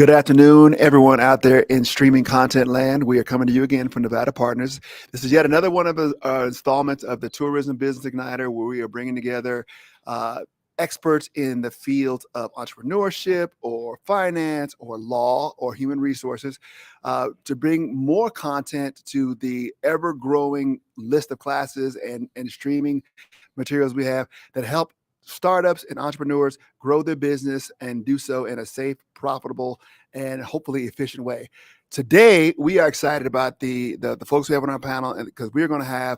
Good afternoon, everyone out there in streaming content land. We are coming to you again from Nevada Partners. This is yet another one of the installments of the Tourism Business Igniter, where we are bringing together experts in the fields of entrepreneurship or finance or law or human resources to bring more content to the ever-growing list of classes and streaming materials we have that help startups and entrepreneurs grow their business and do so in a safe, profitable, and hopefully efficient way. Today, we are excited about the folks we have on our panel, because we're going to have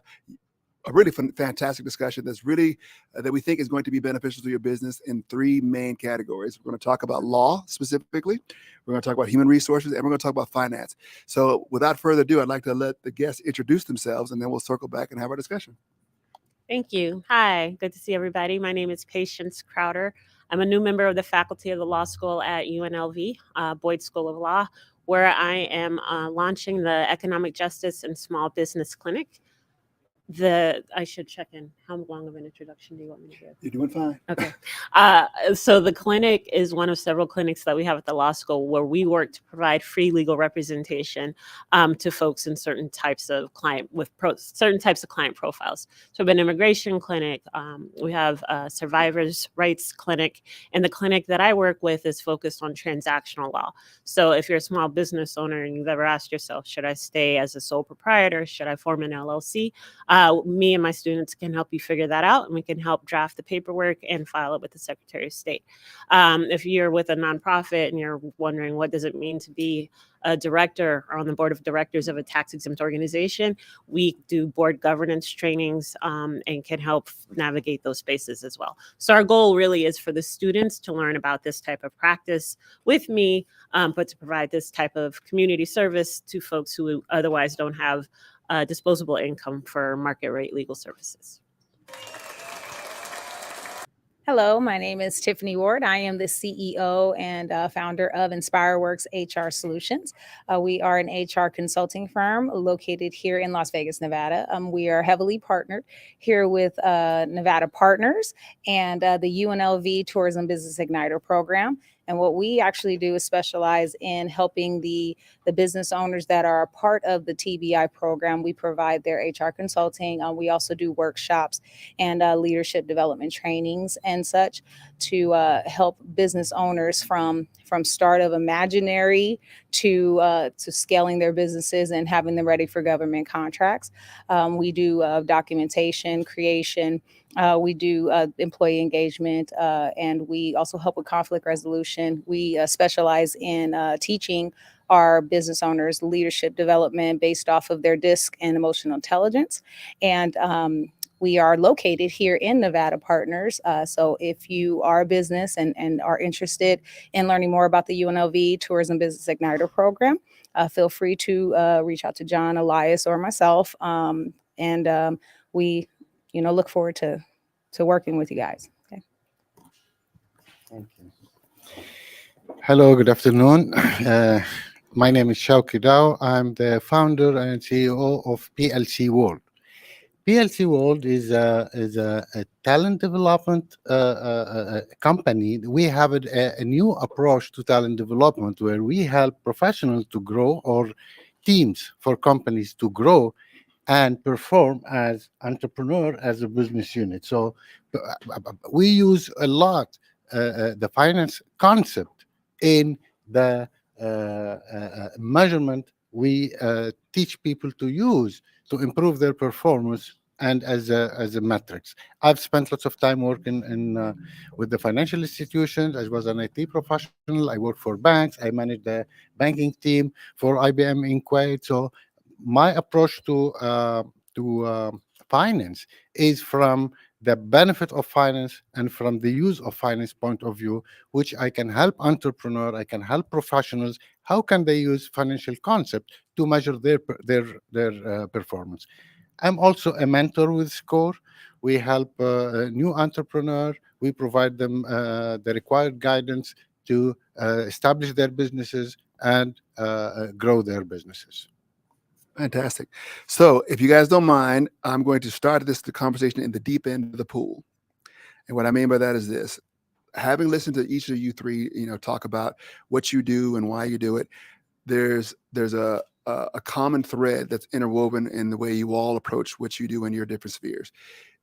a really fantastic discussion that's really that we think is going to be beneficial to your business in three main categories. We're going to talk about law specifically, we're going to talk about human resources, and we're going to talk about finance. So without further ado, I'd like to let the guests introduce themselves, and then we'll circle back and have our discussion. Thank you. Hi, good to see everybody. My name is Patience Crowder. I'm a new member of the faculty of the law school at UNLV, Boyd School of Law, where I am launching the Economic Justice and Small Business Clinic. I should check in. How long of an introduction do you want me to give? You're doing fine. Okay. So the clinic is one of several clinics that we have at the law school where we work to provide free legal representation to folks in certain types of client certain types of client profiles. So we have an immigration clinic, we have a survivors' rights clinic, and the clinic that I work with is focused on transactional law. So if you're a small business owner and you've ever asked yourself, should I stay as a sole proprietor? Should I form an LLC? Me and my students can help you figure that out, and we can help draft the paperwork and file it with the Secretary of State. If you're with a nonprofit and you're wondering what does it mean to be a director or on the board of directors of a tax-exempt organization, we do board governance trainings and can help navigate those spaces as well. So our goal really is for the students to learn about this type of practice with me, but to provide this type of community service to folks who otherwise don't have disposable income for market rate legal services. Hello, my name is Tiffany Ward. I am the CEO and founder of InspireWorks HR Solutions. We are an HR consulting firm located here in Las Vegas, Nevada. We are heavily partnered here with Nevada Partners and the UNLV Tourism Business Igniter program. And what we actually do is specialize in helping the business owners that are a part of the TBI program. We provide their HR consulting. We also do workshops and leadership development trainings and such to help business owners from start of imaginary to scaling their businesses and having them ready for government contracts. We do documentation creation. We do employee engagement, and we also help with conflict resolution. We specialize in teaching our business owners leadership development based off of their DISC and emotional intelligence. And we are located here in Nevada Partners. So if you are a business and are interested in learning more about the UNLV Tourism Business Igniter program, feel free to reach out to John, Elias, or myself. And we look forward to working with you guys. Okay. Thank you. Hello, good afternoon. My name is Shauki Dao. I'm the founder and CEO of PLC World. PLC World is a talent development company. We have a new approach to talent development where we help professionals to grow, or teams for companies to grow and perform as entrepreneur, as a business unit. So we use a lot the finance concept in the measurement we teach people to use to improve their performance and as a metrics. I've spent lots of time working with the financial institutions. I was an IT professional. I worked for banks. I managed the banking team for IBM in Kuwait. So my approach to finance is from the benefit of finance and from the use of finance point of view, which I can help entrepreneurs, I can help professionals. How can they use financial concept to measure their performance? I'm also a mentor with SCORE. We help new entrepreneurs. We provide them the required guidance to establish their businesses and grow their businesses. Fantastic. So if you guys don't mind, I'm going to start the conversation in the deep end of the pool. And what I mean by that is this. having listened to each of you three, talk about what you do and why you do it, there's a common thread that's interwoven in the way you all approach what you do in your different spheres.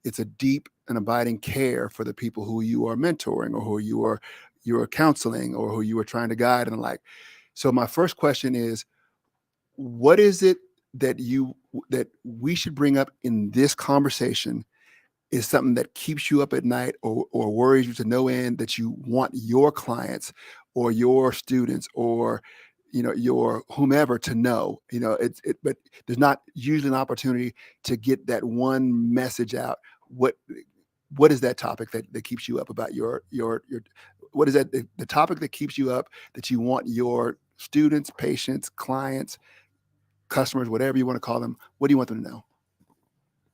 It's a deep and abiding care for the people who you are mentoring, or who you are counseling, or who you are trying to guide and the like. So my first question is, what is it that we should bring up in this conversation is something that keeps you up at night, or worries you to no end, that you want your clients or your students or your whomever to know? But there's not usually an opportunity to get that one message out. What is that topic that keeps you up about your what is that the topic that keeps you up, that you want your students, patients, clients, customers, whatever you want to call them, what do you want them to know?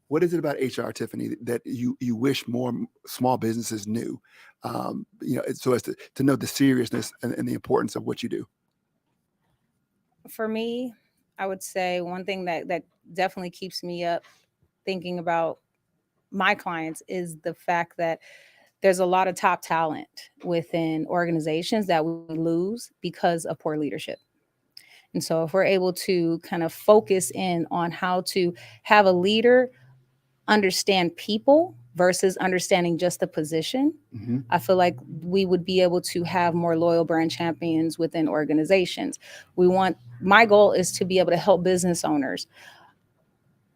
What is it about HR, Tiffany, that you wish more small businesses knew, so as to know the seriousness and the importance of what you do? For me, I would say one thing that definitely keeps me up thinking about my clients is the fact that there's a lot of top talent within organizations that we lose because of poor leadership. And so if we're able to kind of focus in on how to have a leader understand people versus understanding just the position, Mm-hmm. I feel like we would be able to have more loyal brand champions within organizations. My goal is to be able to help business owners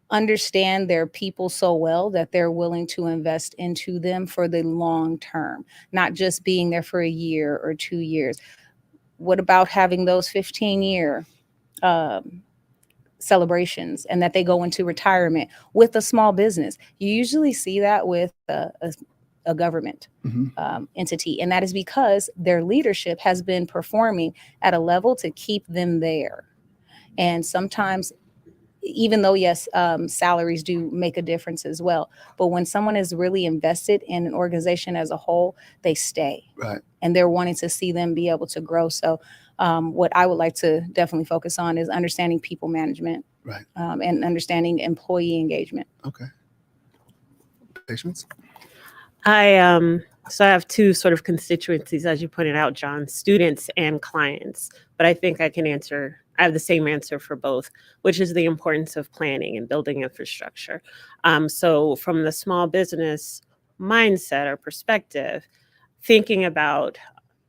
understand their people so well that they're willing to invest into them for the long term, not just being there for a year or 2 years. What about having those 15-year celebrations, and that they go into retirement with a small business? You usually see that with a government entity, and that is because their leadership has been performing at a level to keep them there. And sometimes, even though, yes, salaries do make a difference as well, but when someone is really invested in an organization as a whole, they stay. Right. And they're wanting to see them be able to grow. So what I would like to definitely focus on is understanding people management, Right. and understanding employee engagement. Okay. Patients? So I have two sort of constituencies, as you pointed out, John: students and clients. But I think I have the same answer for both, which is the importance of planning and building infrastructure. So from the small business mindset or perspective, thinking about,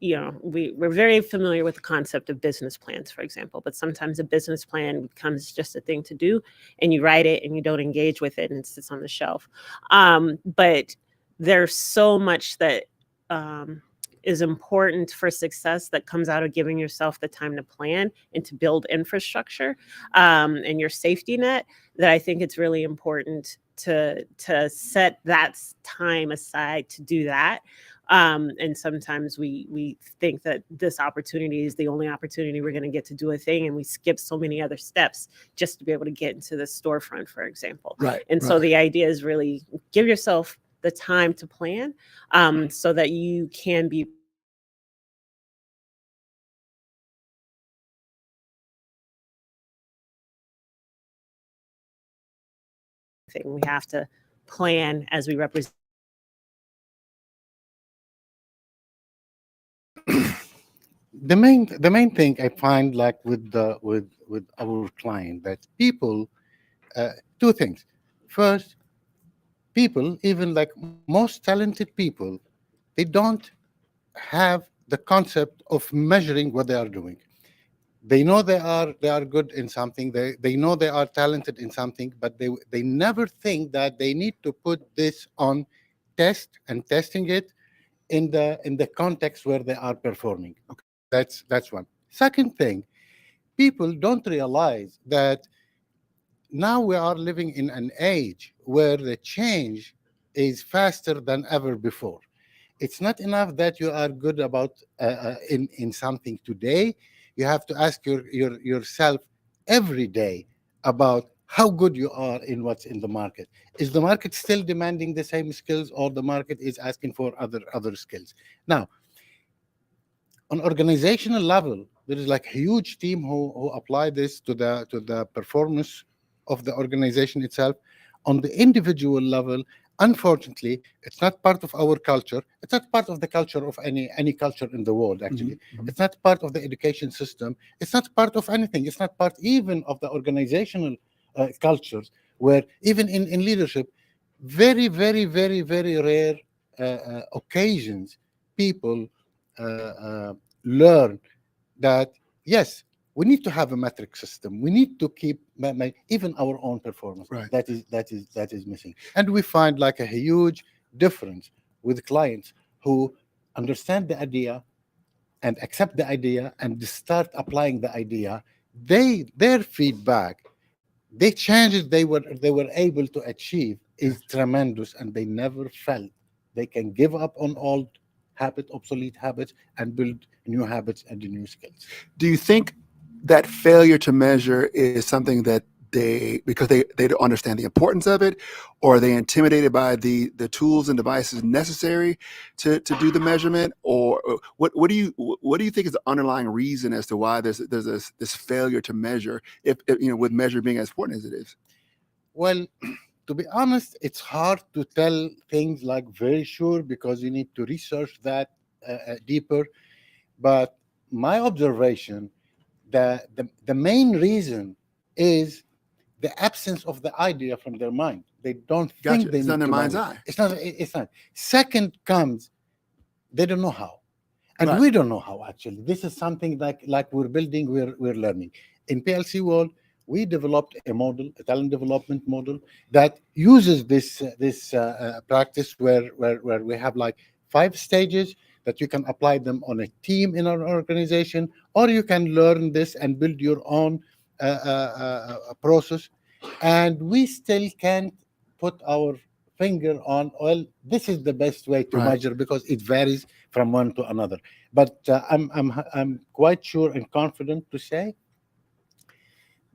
we're very familiar with the concept of business plans, for example, but sometimes a business plan becomes just a thing to do, and you write it and you don't engage with it, and it sits on the shelf. But there's so much that is important for success that comes out of giving yourself the time to plan and to build infrastructure, and your safety net, that I think it's really important to set that time aside to do that. And sometimes we think that this opportunity is the only opportunity we're going to get to do a thing, and we skip so many other steps just to be able to get into the storefront, for example. Right. And so the idea is really give yourself the time to plan, so that you can be we have to plan as we represent. The main thing I find, like with our client, that people, two things. First, people, even like most talented people, they don't have the concept of measuring what they are doing. They know they are good in something. They know they are talented in something, but they never think that they need to put this on test and testing it in the context where they are performing. Okay, that's one. Second thing, people don't realize that now we are living in an age where the change is faster than ever before. It's not enough that you are good about in something today. You have to ask yourself every day about how good you are in what's in the market. Is the market still demanding the same skills, or the market is asking for other skills? Now, on organizational level, there is like a huge team who apply this to the performance of the organization itself. On the individual level, Unfortunately, it's not part of our culture. It's not part of the culture of any culture in the world, actually. Mhm. It's not part of the education system. It's not part of anything. It's not part even of the organizational cultures, where even in leadership, very, very, very, very rare occasions, people learn that, yes, we need to have a metric system. We need to keep even our own performance. Right. That is missing, and we find like a huge difference with clients who understand the idea and accept the idea and start applying the idea. Their feedback, the changes they were able to achieve is tremendous, and they never felt they can give up on old obsolete habits, and build new habits and new skills. Do you think that failure to measure is something that because they don't understand the importance of it, or are they intimidated by the tools and devices necessary to do the measurement, or what do you think is the underlying reason as to why there's this failure to measure, if with measure being as important as it is? Well, to be honest, it's hard to tell things like very sure, because you need to research that deeper. But my observation, the main reason is the absence of the idea from their mind. They don't Gotcha. think they It's need not in their to mind's manage. eye. It's not. Second comes, they don't know how. And Right. we don't know how, actually. This is something like we're building, we're learning. In PLC world, we developed a model, a talent development model, that uses this practice where we have like 5 stages that you can apply them on a team in our organization, or you can learn this and build your own process. And we still can't put our finger on, well, this is the best way to Right. measure, because it varies from one to another. But I'm quite sure and confident to say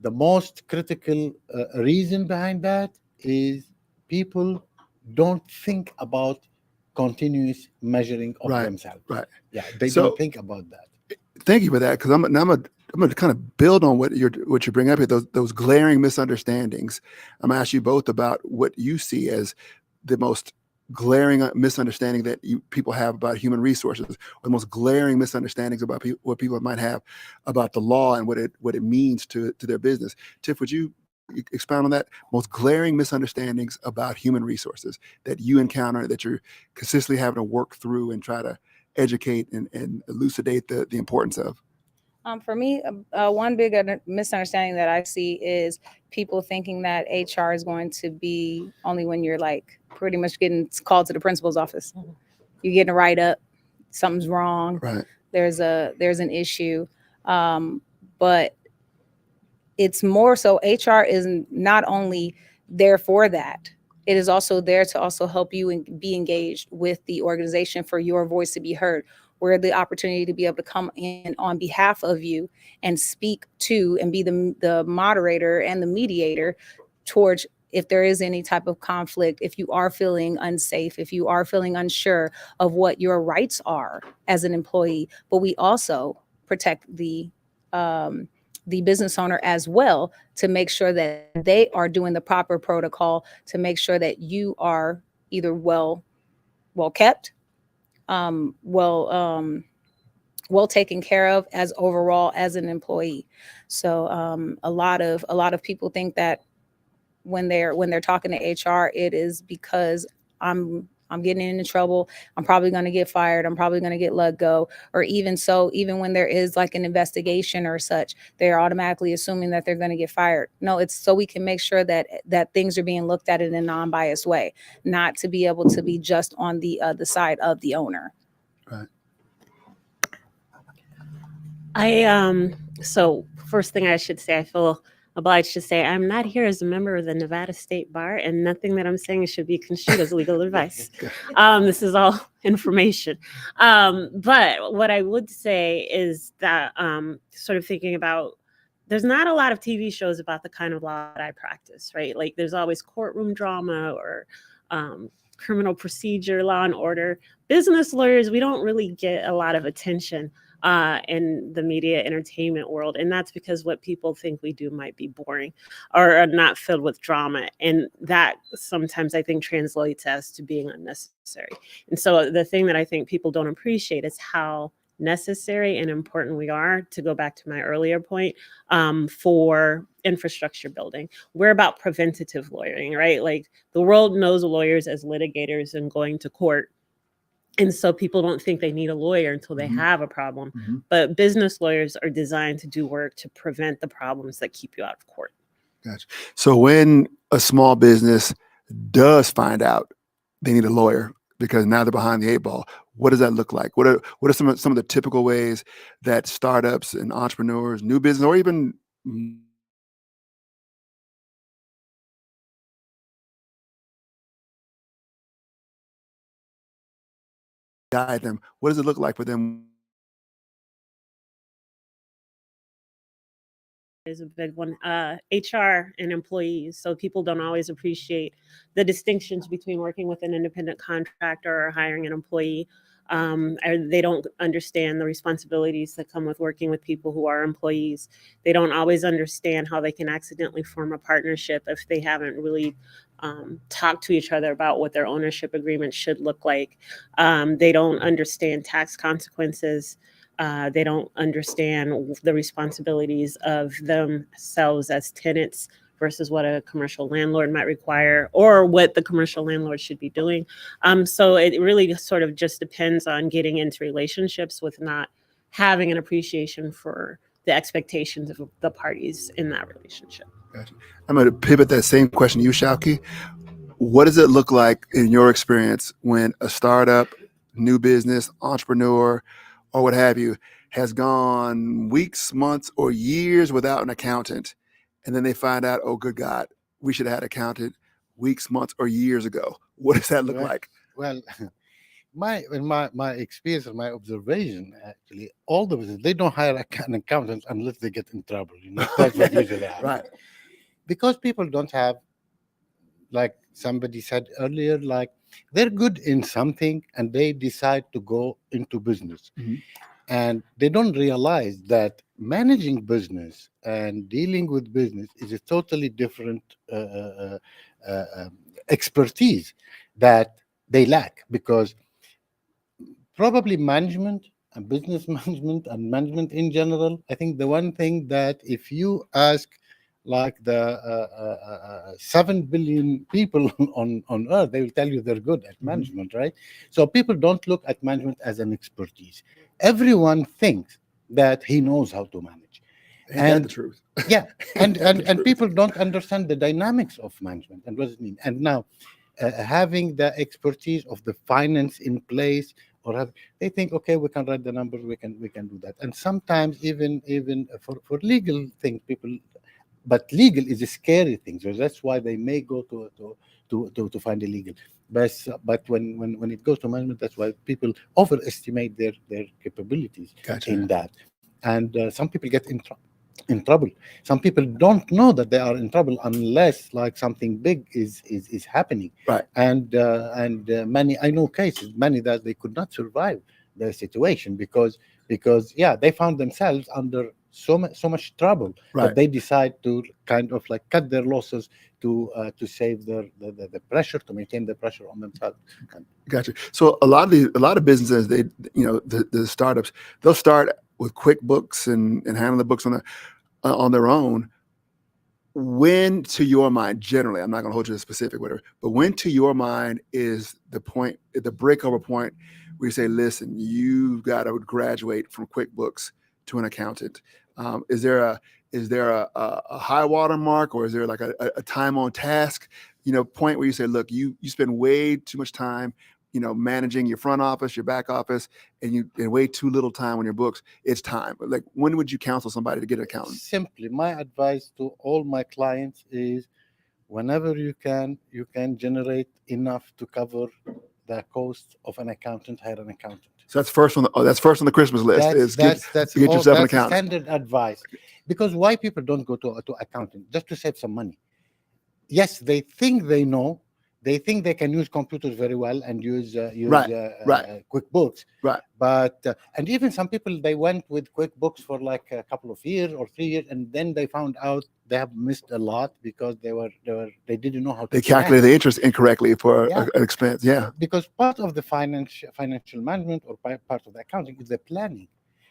the most critical reason behind that is people don't think about continuous measuring of Right. themselves. Right. Yeah, they So- don't think about that. Thank you for that, because I'm going to kind of build on what you bring up here. Those glaring misunderstandings. I'm going to ask you both about what you see as the most glaring misunderstanding that people have about human resources, or the most glaring misunderstandings about what people might have about the law and what it means to their business. Tiff, would you expound on that? Most glaring misunderstandings about human resources that you encounter, that you're consistently having to work through and try to educate and elucidate the importance of? For me, one big misunderstanding that I see is people thinking that HR is going to be only when you're like pretty much getting called to the principal's office. You're getting a write-up, something's wrong. Right. There's an issue, but it's more so HR is not only there for that. It is also there to also help you and be engaged with the organization for your voice to be heard. Where the opportunity to be able to come in on behalf of you and speak to and be the moderator and the mediator towards if there is any type of conflict, if you are feeling unsafe, if you are feeling unsure of what your rights are as an employee. But we also protect the business owner as well, to make sure that they are doing the proper protocol, to make sure that you are either well kept, well taken care of as overall as an employee. So a lot of people think that when they're talking to HR, it is because I'm getting into trouble, I'm probably going to get fired, I'm probably going to get let go, or even when there is like an investigation or such, they're automatically assuming that they're going to get fired. No, it's so we can make sure that things are being looked at in a non-biased way, not to be able to be just on the side of the owner. Right. So first thing I should say, I feel obliged to say I'm not here as a member of the Nevada State Bar, and nothing that I'm saying should be construed as legal advice. This is all information. But what I would say is that sort of thinking about, there's not a lot of TV shows about the kind of law that I practice, right? Like there's always courtroom drama or criminal procedure, law and order. Business lawyers, we don't really get a lot of attention in the media entertainment world. And that's because what people think we do might be boring or are not filled with drama. And that sometimes I think translates as to being unnecessary. And so the thing that I think people don't appreciate is how necessary and important we are, to go back to my earlier point, for infrastructure building. We're about preventative lawyering, right? Like the world knows lawyers as litigators and going to court. And so people don't think they need a lawyer until they have a problem. But business lawyers are designed to do work to prevent the problems that keep you out of court. Gotcha. So when a small business does find out they need a lawyer because now they're behind the 8 ball, what does that look like? What are some of the typical ways that startups and entrepreneurs, new business, or even guide them? What does it look like for them? Is a big one. HR and employees. So people don't always appreciate the distinctions between working with an independent contractor or hiring an employee. Or they don't understand the responsibilities that come with working with people who are employees. They don't always understand how they can accidentally form a partnership if they haven't really talked to each other about what their ownership agreement should look like. They don't understand tax consequences. They don't understand the responsibilities of themselves as tenants versus what a commercial landlord might require or what the commercial landlord should be doing. So it really sort of just depends on getting into relationships with not having an appreciation for the expectations of the parties in that relationship. Gotcha. I'm going to pivot that same question to you, Shauki. What does it look like in your experience when a startup, new business, entrepreneur, or what have you, has gone weeks, months, or years without an accountant, and then they find out, oh, good God, we should have had an accountant weeks, months, or years ago? What does that look like? Well, my experience and my observation, actually, all the business, they don't hire an accountant unless they get in trouble. That's what usually happens. Right. Because people don't have, like somebody said earlier, like they're good in something and they decide to go into business. And they don't realize that managing business and dealing with business is a totally different expertise that they lack, because probably management and business management and management in general, I think the one thing that if you ask like the 7 billion people on earth, they will tell you they're good at management, right? So people don't look at management as an expertise. Everyone thinks that he knows how to manage. Ain't that the truth? Yeah, and people don't understand the dynamics of management and what does it mean. And now having the expertise of the finance in place, or they think, okay, we can write the numbers, we can do that. And sometimes even for legal things, people, but legal is a scary thing, so that's why they may go to find a legal. But when it goes to management, that's why people overestimate their capabilities. Gotcha. In that. And some people get in trouble. Some people don't know that they are in trouble unless like something big is happening. Right. And many, I know cases, many that they could not survive the situation because they found themselves under so much trouble that they decide to kind of like cut their losses to save the pressure, to maintain the pressure on themselves. Gotcha. So a lot of businesses, they, the startups, they'll start with QuickBooks and handle the books on their own. When, to your mind, generally, I'm not going to hold you to specific, whatever, but when, to your mind, is the point, the breakover point where you say, listen, you've got to graduate from QuickBooks to an accountant? Is there a high water mark, or is there like a time on task, point where you say, look, you spend way too much time, managing your front office, your back office, and way too little time on your books? It's time. Like, when would you counsel somebody to get an accountant? Simply, my advice to all my clients is, whenever you can generate enough to cover the cost of an accountant, hire an accountant. So that's first on the Christmas list. That's get yourself an that's accountant. Standard advice. Because why people don't go to accounting? Just to save some money. Yes, they think they know, they think they can use computers very well and use Right. QuickBooks. Right. But and even some people, they went with QuickBooks for like a couple of years or 3 years, and then they found out they have missed a lot because they didn't know how to They plan. calculate the interest incorrectly for Yeah. an expense. Yeah. Because part of the financial management or part of the accounting is the planning.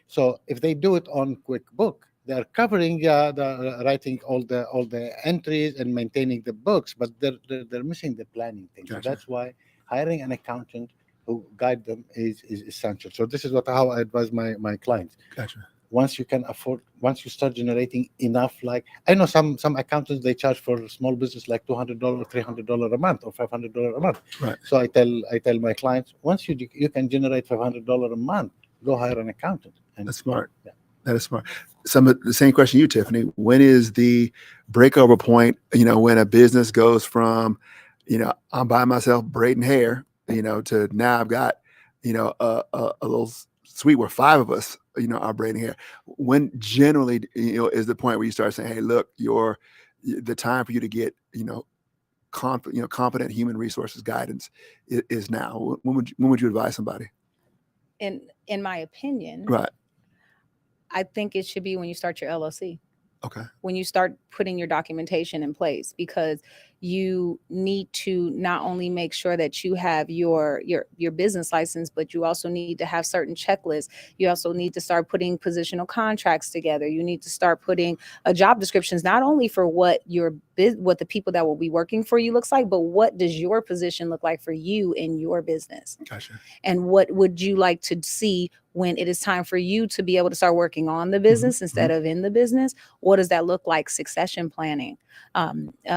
So if they do it on QuickBook, they are covering the writing all the entries and maintaining the books, but they're missing the planning thing. So Gotcha. that's why hiring an accountant who guide them is essential. So this is how I advise my clients. Gotcha. Once you start generating enough, like I know some accountants, they charge for small business like $200, $300 a month, or $500 a month. Right. So I tell my clients, once you can generate $500 a month, go hire an accountant. And That's smart. Yeah. That is smart. The same question you, Tiffany. When is the breakover point? When a business goes from, I'm by myself braiding hair, to now I've got, a little suite where 5 of us, are braiding hair. When generally, is the point where you start saying, hey, look, the time for you to get, competent human resources guidance is now. When would you advise somebody? In my opinion, Right. I think it should be when you start your LLC. Okay. When you start putting your documentation in place, because you need to not only make sure that you have your business license, but you also need to have certain checklists. You also need to start putting positional contracts together. You need to start putting job descriptions, not only for what what the people that will be working for you looks like, but what does your position look like for you in your business? Gotcha. And what would you like to see when it is time for you to be able to start working on the business instead of in the business? What does that look like? Succession planning,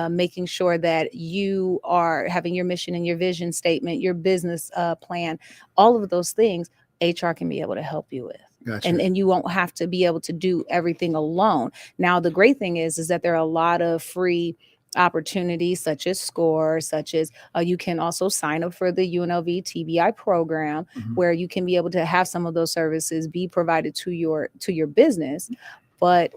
making sure that you are having your mission and your vision statement, your business plan, all of those things HR can be able to help you with. Gotcha. And you won't have to be able to do everything alone. Now, the great thing is that there are a lot of free opportunities, such as SCORE, such as you can also sign up for the UNLV TBI program, where you can be able to have some of those services be provided to your business. But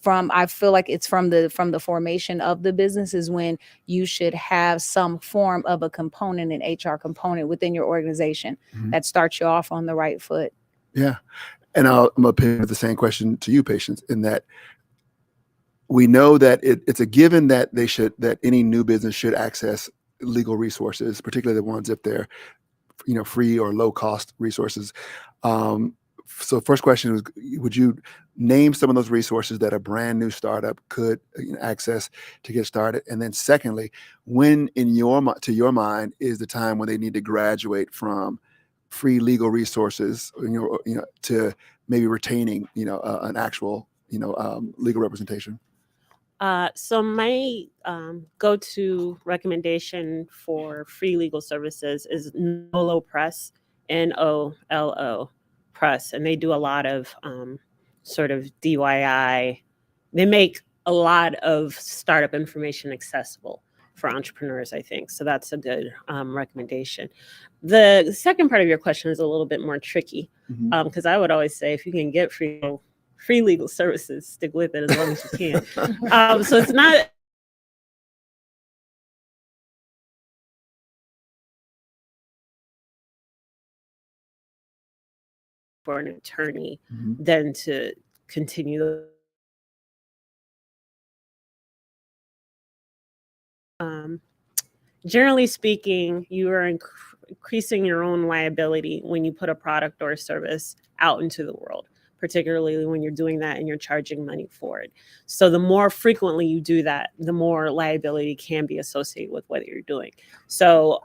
I feel like it's from the formation of the business is when you should have some form of a component, an HR component within your organization that starts you off on the right foot. Yeah. And I'm going to pivot the same question to you, Patience, in that we know that it's a given that that any new business should access legal resources, particularly the ones if they're, free or low cost resources. So first question is, would you name some of those resources that a brand new startup could access to get started? And then secondly, when to your mind is the time when they need to graduate from free legal resources, to maybe retaining, an actual, legal representation? So my go-to recommendation for free legal services is Nolo Press, NOLO Press, and they do a lot of sort of DIY. They make a lot of startup information accessible for entrepreneurs, I think. So that's a good recommendation. The second part of your question is a little bit more tricky, because I would always say if you can get free legal services, stick with it as long as you can. So it's not for an attorney than to continue. Generally speaking, you are increasing your own liability when you put a product or a service out into the world, particularly when you're doing that and you're charging money for it. So the more frequently you do that, the more liability can be associated with what you're doing. So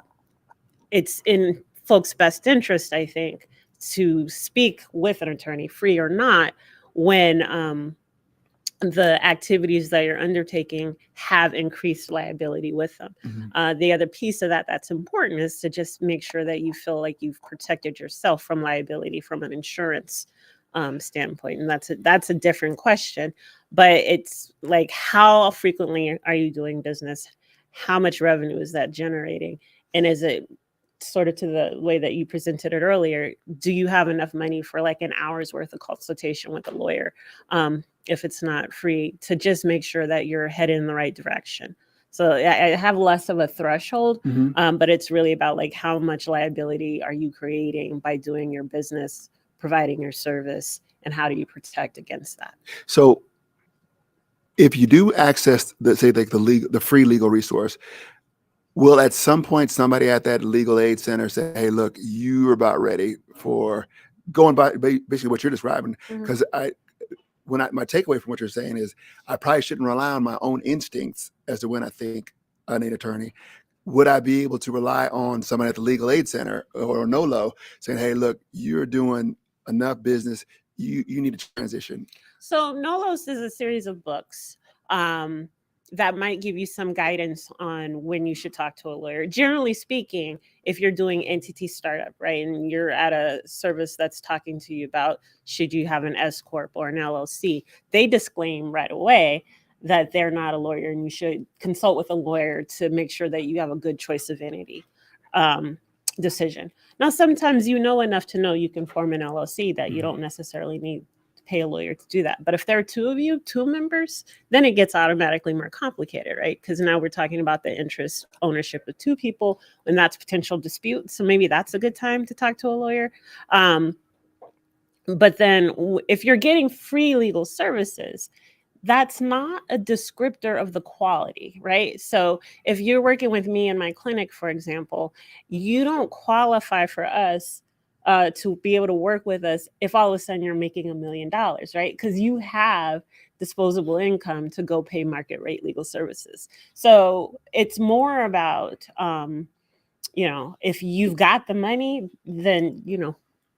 it's in folks' best interest, I think, to speak with an attorney, free or not, when the activities that you're undertaking have increased liability with them. The other piece of that's important is to just make sure that you feel like you've protected yourself from liability from an insurance standpoint. And that's a different question, but it's like, how frequently are you doing business? How much revenue is that generating? And is it sort of to the way that you presented it earlier, do you have enough money for like an hour's worth of consultation with a lawyer? If it's not free, to just make sure that you're headed in the right direction. So I have less of a threshold, Mhm. but it's really about like how much liability are you creating by doing your business, providing your service, and how do you protect against that? So if you do access say like the free legal resource, will at some point somebody at that legal aid center say, hey, look, you're about ready for going by basically what you're describing? Because my takeaway from what you're saying is I probably shouldn't rely on my own instincts as to when I think I need an attorney. Would I be able to rely on someone at the legal aid center or NOLO saying, hey, look, you're doing enough business, you need to transition? So Nolos is a series of books that might give you some guidance on when you should talk to a lawyer. Generally speaking, if you're doing entity startup, right, and you're at a service that's talking to you about should you have an S corp or an LLC, they disclaim right away that they're not a lawyer, and you should consult with a lawyer to make sure that you have a good choice of entity decision. Now, sometimes you know enough to know you can form an LLC that you don't necessarily need pay a lawyer to do that. But if there are two of you, two members, then it gets automatically more complicated, right? Because now we're talking about the interest ownership of two people, and that's potential dispute. So maybe that's a good time to talk to a lawyer. But then if you're getting free legal services, that's not a descriptor of the quality, right? So if you're working with me in my clinic, for example, you don't qualify for us to be able to work with us if all of a sudden you're making $1 million, right? Because you have disposable income to go pay market rate legal services. So it's more about, if you've got the money, then,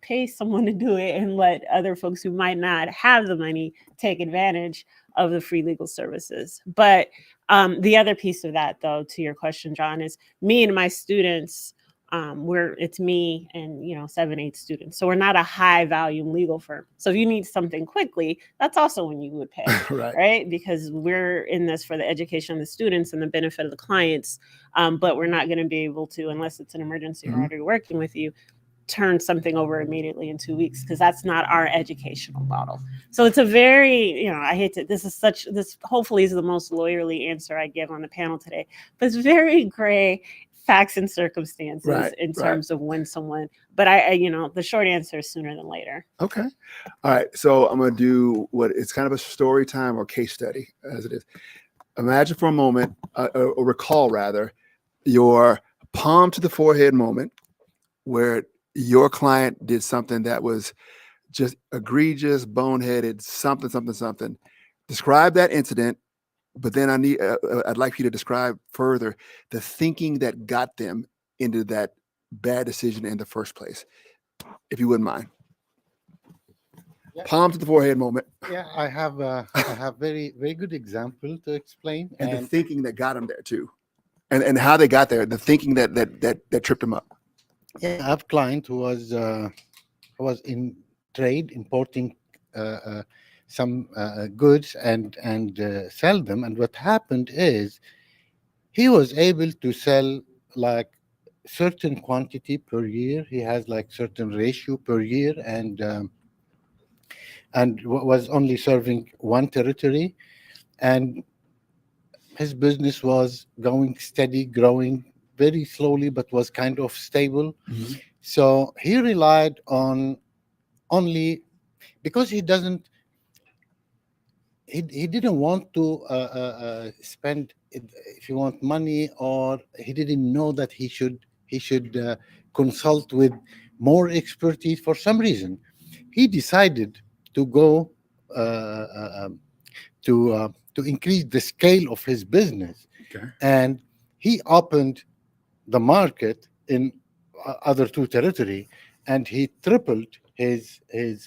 pay someone to do it and let other folks who might not have the money take advantage of the free legal services. But the other piece of that, though, to your question, John, is me and my students, it's me and 7-8 students. So we're not a high volume legal firm. So if you need something quickly, that's also when you would pay, Right. right? Because we're in this for the education of the students and the benefit of the clients. But we're not going to be able to, unless it's an emergency or already working with you, turn something over immediately in 2 weeks, because that's not our educational model. So it's a very, I hate to, this hopefully is the most lawyerly answer I give on the panel today, but it's very gray facts and circumstances in terms of when someone, but the short answer is sooner than later. Okay. All right. So I'm going to do it's kind of a story time or case study as it is. Imagine for a moment, or recall rather, your palm to the forehead moment where your client did something that was just egregious, boneheaded, something. Describe that incident, but then I'd like you to describe further the thinking that got them into that bad decision in the first place, if you wouldn't mind. Yeah. Palm to the forehead moment. Yeah, I have very very good example to explain, And the thinking that got them there too, and how they got there, the thinking that tripped them up. yeah, I have a client who was in trade importing some goods and sell them, and what happened is he was able to sell like certain quantity per year. He has like certain ratio per year, and was only serving one territory, and his business was going steady, growing very slowly, but was kind of stable. Mm-hmm. So he relied on only because he didn't want to spend if he want money, or he didn't know that he should consult with more expertise for some reason. He decided to go to increase the scale of his business. Okay. And he opened the market in other two territory, and he tripled his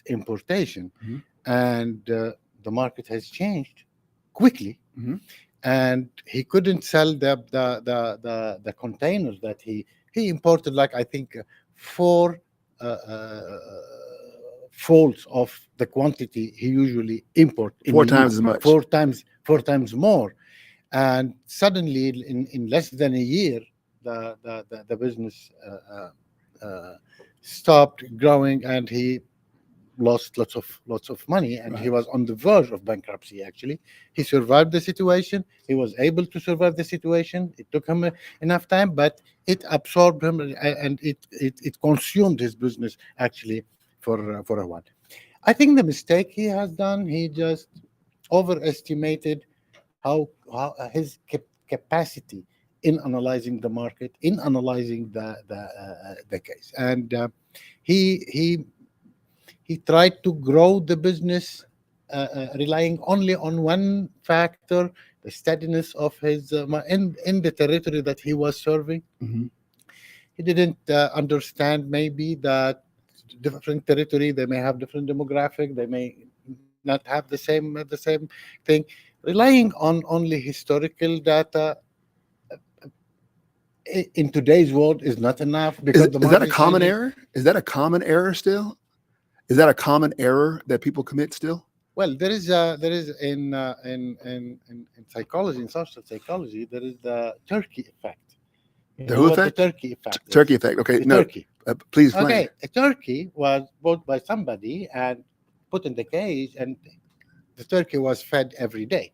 importation. Mm-hmm. And the market has changed quickly. Mm-hmm. And he couldn't sell the containers that he imported, like I think 4 folds of the quantity he usually import in 4 a times year. as much. 4 times more. And suddenly in less than a year the business stopped growing, and he lost lots of money, and he Right. was on the verge of bankruptcy. Actually, he survived the situation. He was able to survive the situation. It took him enough time, but it absorbed him, and it consumed his business actually for a while. I think the mistake he has done, he just overestimated how his capacity in analyzing the market, in analyzing the case, and he tried to grow the business relying only on one factor, the steadiness of his in the territory that he was serving. Mhm. He didn't understand maybe that different territory, they may have different demographic, they may not have the same thing. Relying on only historical data in today's world is not enough, because the Is that market a is common changing. error? Is that a common error still? Is that a common error that people commit still? Well, there is in psychology, in social psychology, there is the turkey effect. You The know who what the effect? turkey effect is? Turkey effect. Okay, The no, turkey. please explain. Okay, a turkey was bought by somebody and put in the cage, and the turkey was fed every day.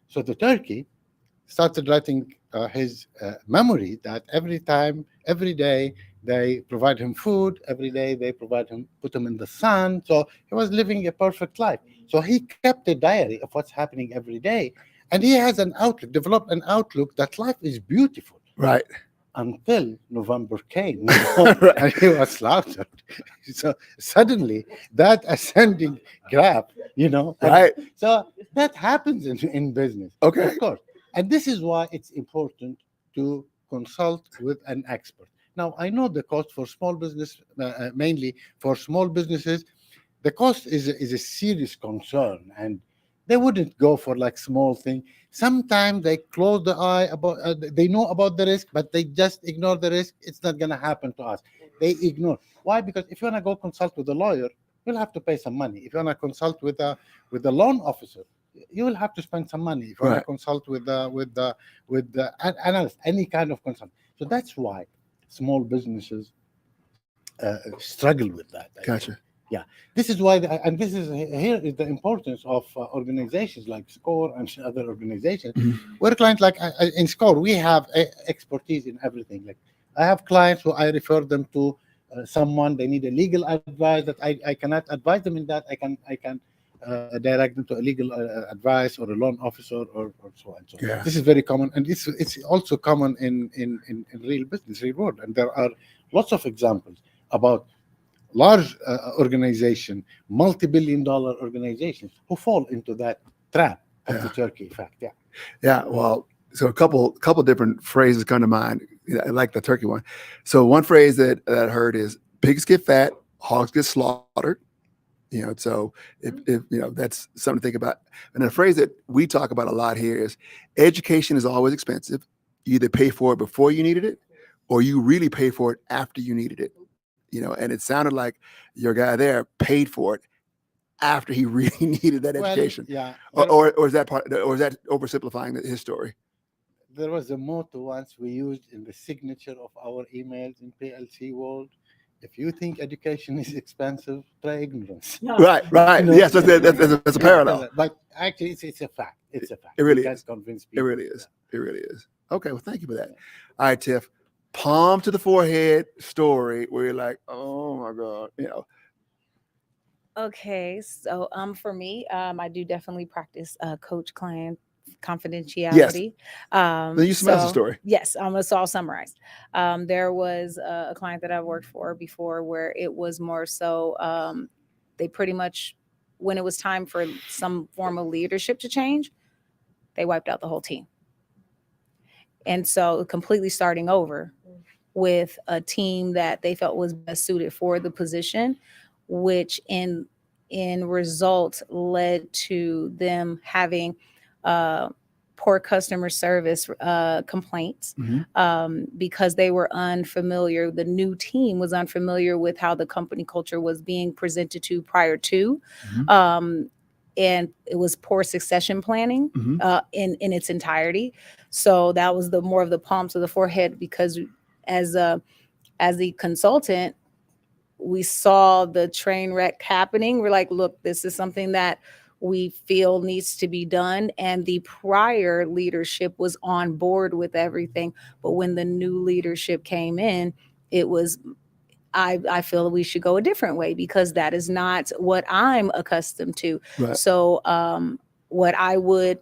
So the turkey started writing his memory that every time, every day, they provide him food. Every day they put him in the sun. So he was living a perfect life. So he kept a diary of what's happening every day, and he has an outlook, developed an outlook that life is beautiful Right. until November came, Right. and he was slaughtered. So suddenly, that ascending graph, and Right. so that happens in business, Okay. of course. And this is why it's important to consult with an expert. Now, I know the cost for small business, mainly for small businesses, the cost is a serious concern, and they wouldn't go for like small thing. Sometimes they close the eye about, they know about the risk, but they just ignore the risk. It's not going to happen to us. They ignore. Why? Because if you want to go consult with a lawyer, you'll have to pay some money. If you want to consult with a loan officer, you will have to spend some money. If you want to Right. consult with the analyst, any kind of consult. So that's why small businesses struggle with that, I think. Gotcha. Yeah, this is why, and this is here is the importance of organizations like SCORE and other organizations. Mhm. Where clients like in SCORE, we have expertise in everything. Like I have clients who I refer them to someone they need a legal advice that I cannot advise them in that. I can direct them to a legal advice or a loan officer or so on. So Yeah. this is very common, and it's also common in real business, real world, and there are lots of examples about large organization, multi-billion-dollar organizations who fall into that trap of the turkey effect. Yeah. Yeah. Well, so a couple different phrases come to mind. I like the turkey one. So one phrase that I heard is pigs get fat, hogs get slaughtered. So if that's something to think about. And a phrase that we talk about a lot here is education is always expensive. You either pay for it before you needed it, or you really pay for it after you needed it. And it sounded like your guy there paid for it after he really needed that Well, education. yeah. Or is that part, or is that oversimplifying his story? There was a motto once we used in the signature of our emails in PLC world. If you think education is expensive, try ignorance. Right. Yes, that's a parallel. But actually, it's a fact. It's a fact. It really You can't is. convince It people. really is. It really is. Okay, well, thank you for that. All right, Tiff. Palm to the forehead story where you're like, oh my God, Okay, so for me, I do definitely practice coach client confidentiality. Then you tell us the story. Yes, so I'll summarize. There was a client that I worked for before where it was more so they pretty much, when it was time for some form of leadership to change, they wiped out the whole team. And so completely starting over with a team that they felt was best suited for the position, which in result led to them having poor customer service complaints because they were unfamiliar. The new team was unfamiliar with how the company culture was being presented to prior to. And it was poor succession planning in its entirety. So that was the more of the palm to the forehead, because as the consultant, we saw the train wreck happening, we're like, look, this is something that we feel needs to be done. And the prior leadership was on board with everything. But when the new leadership came in, it was, I feel we should go a different way because that is not what I'm accustomed to. Right. So what I would,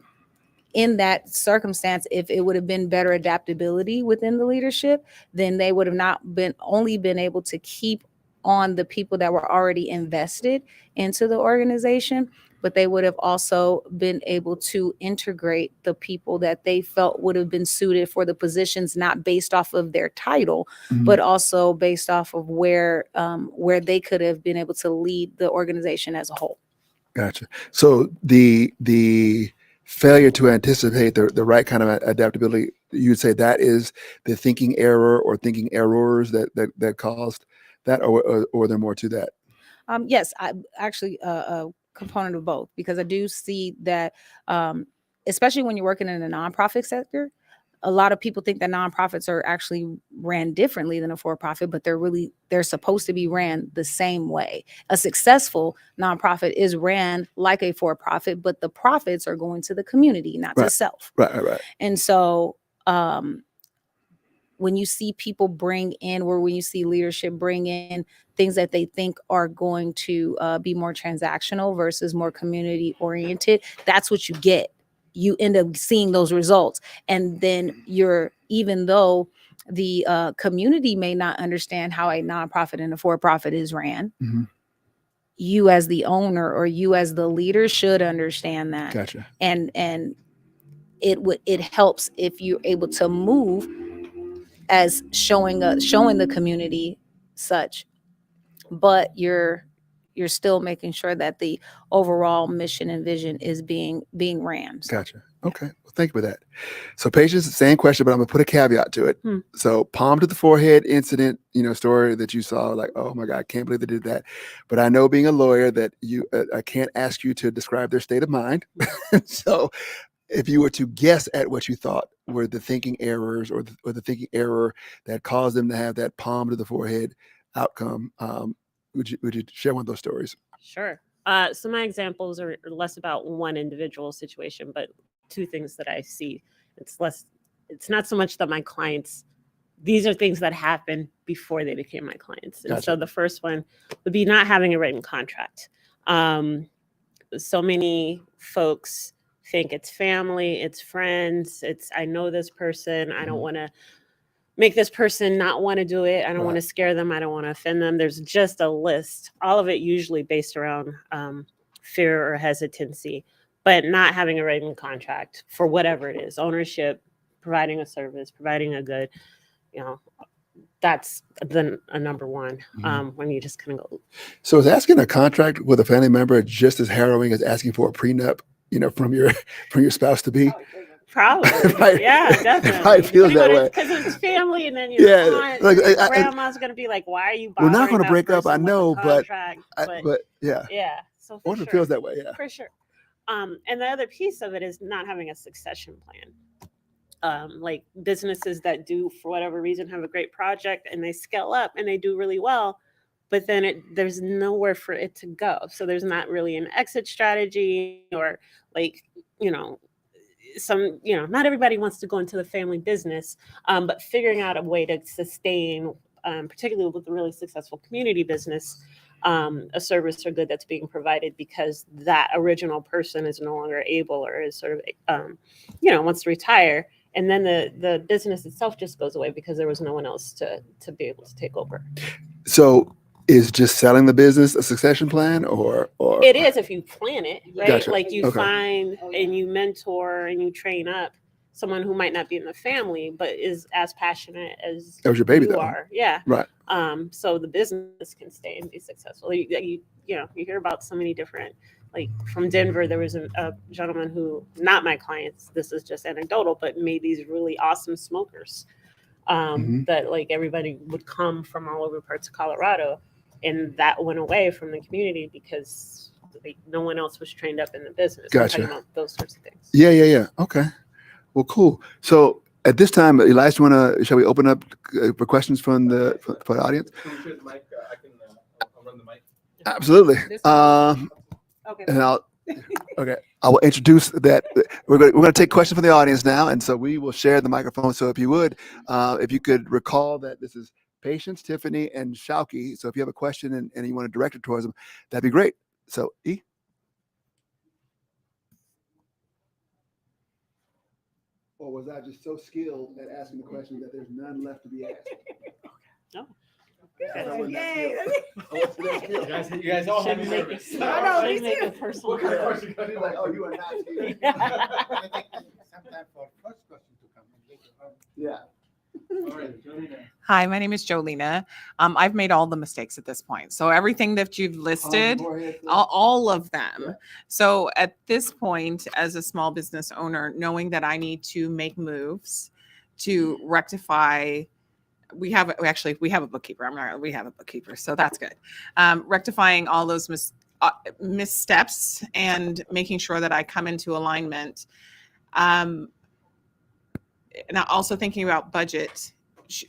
in that circumstance, if it would have been better adaptability within the leadership, then they would have not been only been able to keep on the people that were already invested into the organization, but they would have also been able to integrate the people that they felt would have been suited for the positions, not based off of their title, but also based off of where they could have been able to lead the organization as a whole. Gotcha. So the failure to anticipate the right kind of adaptability, you'd say that is the thinking error or thinking errors that caused that, or there more to that? Yes, I actually a component of both, because I do see that, especially when you're working in the nonprofit sector, a lot of people think that nonprofits are actually ran differently than a for-profit, but they're supposed to be ran the same way. A successful nonprofit is ran like a for-profit, but the profits are going to the community, not to self. Right. And so when you see people bring in, or when you see leadership bring in things that they think are going to be more transactional versus more community oriented, that's what you get. You end up seeing those results. And then even though the community may not understand how a nonprofit and a for-profit is ran, you as the owner or you as the leader should understand that. Gotcha. And it helps if you're able to move as showing the community such, but you're still making sure that the overall mission and vision is being ran. So, Gotcha. Okay. Well, thank you for that. So Patience, same question, but I'm gonna put a caveat to it. So palm to the forehead incident, story that you saw, like, oh my God, I can't believe they did that. But I know, being a lawyer, that I can't ask you to describe their state of mind. So if you were to guess at what you thought were the thinking errors or the thinking error that caused them to have that palm to the forehead outcome, would you share one of those stories? Sure. So my examples are less about one individual situation, but two things that I see. It's not so much that my clients, these are things that happened before they became my clients. And so the first one would be not having a written contract. So many folks think it's family, it's friends, I know this person, I don't want to make this person not want to do it. I don't want to scare them. I don't want to offend them. There's just a list, all of it usually based around fear or hesitancy, but not having a written contract for whatever it is, ownership, providing a service, providing a good, that's a number one when you just kind of go. So is asking a contract with a family member just as harrowing as asking for a prenup, from your spouse to be? Probably. Right. Yeah, definitely. It probably feels that way. Because it's family, and then your aunt, grandma's going to be like, why are you bothering? We're not going to break up, I know, but yeah. Yeah. So I wonder if it feels that way, yeah. For sure. And the other piece of it is not having a succession plan. Like businesses that do, for whatever reason, have a great project and they scale up and they do really well, but then there's nowhere for it to go. So there's not really an exit strategy, or not everybody wants to go into the family business, but figuring out a way to sustain, particularly with a really successful community business, a service or good that's being provided because that original person is no longer able, or is sort of, wants to retire. And then the business itself just goes away because there was no one else to be able to take over. So is just selling the business a succession plan, or it is if you plan it, right? Gotcha. Like you find and you mentor and you train up someone who might not be in the family, but is as passionate as your baby, though. Are. Yeah. Right. So the business can stay and be successful. You hear about so many different, like from Denver, there was a gentleman who, not my clients, this is just anecdotal, but made these really awesome smokers that like everybody would come from all over parts of Colorado. And that went away from the community because no one else was trained up in the business. Gotcha. I'm talking about those sorts of things. Yeah. Okay. Well, cool. So at this time, Elias, shall we open up for questions from the audience? Can we share the mic? I can from the mic? Absolutely. Okay. And I will introduce that. We're going to take questions from the audience now, and so we will share the microphone. So if you would, if you could recall that this is Patience, Tiffany, and Shauki. So if you have a question and you want to direct it towards them, that'd be great. So E. Or was I just so skilled at asking the question that there's none left to be asked? No. Yay. You guys all have me Shouldn't make nervous. it, I know, me shouldn't make too. it personal. Like, oh, you are not skilled. Sometime for first question to come and later on. Yeah. All right, Jolena. Hi, my name is Jolena. I've made all the mistakes at this point. So everything that you've listed, all of them. Yeah. So at this point, as a small business owner, knowing that I need to make moves to rectify, we have a bookkeeper. We have a bookkeeper, so that's good. Rectifying all those missteps and making sure that I come into alignment. And also thinking about budget.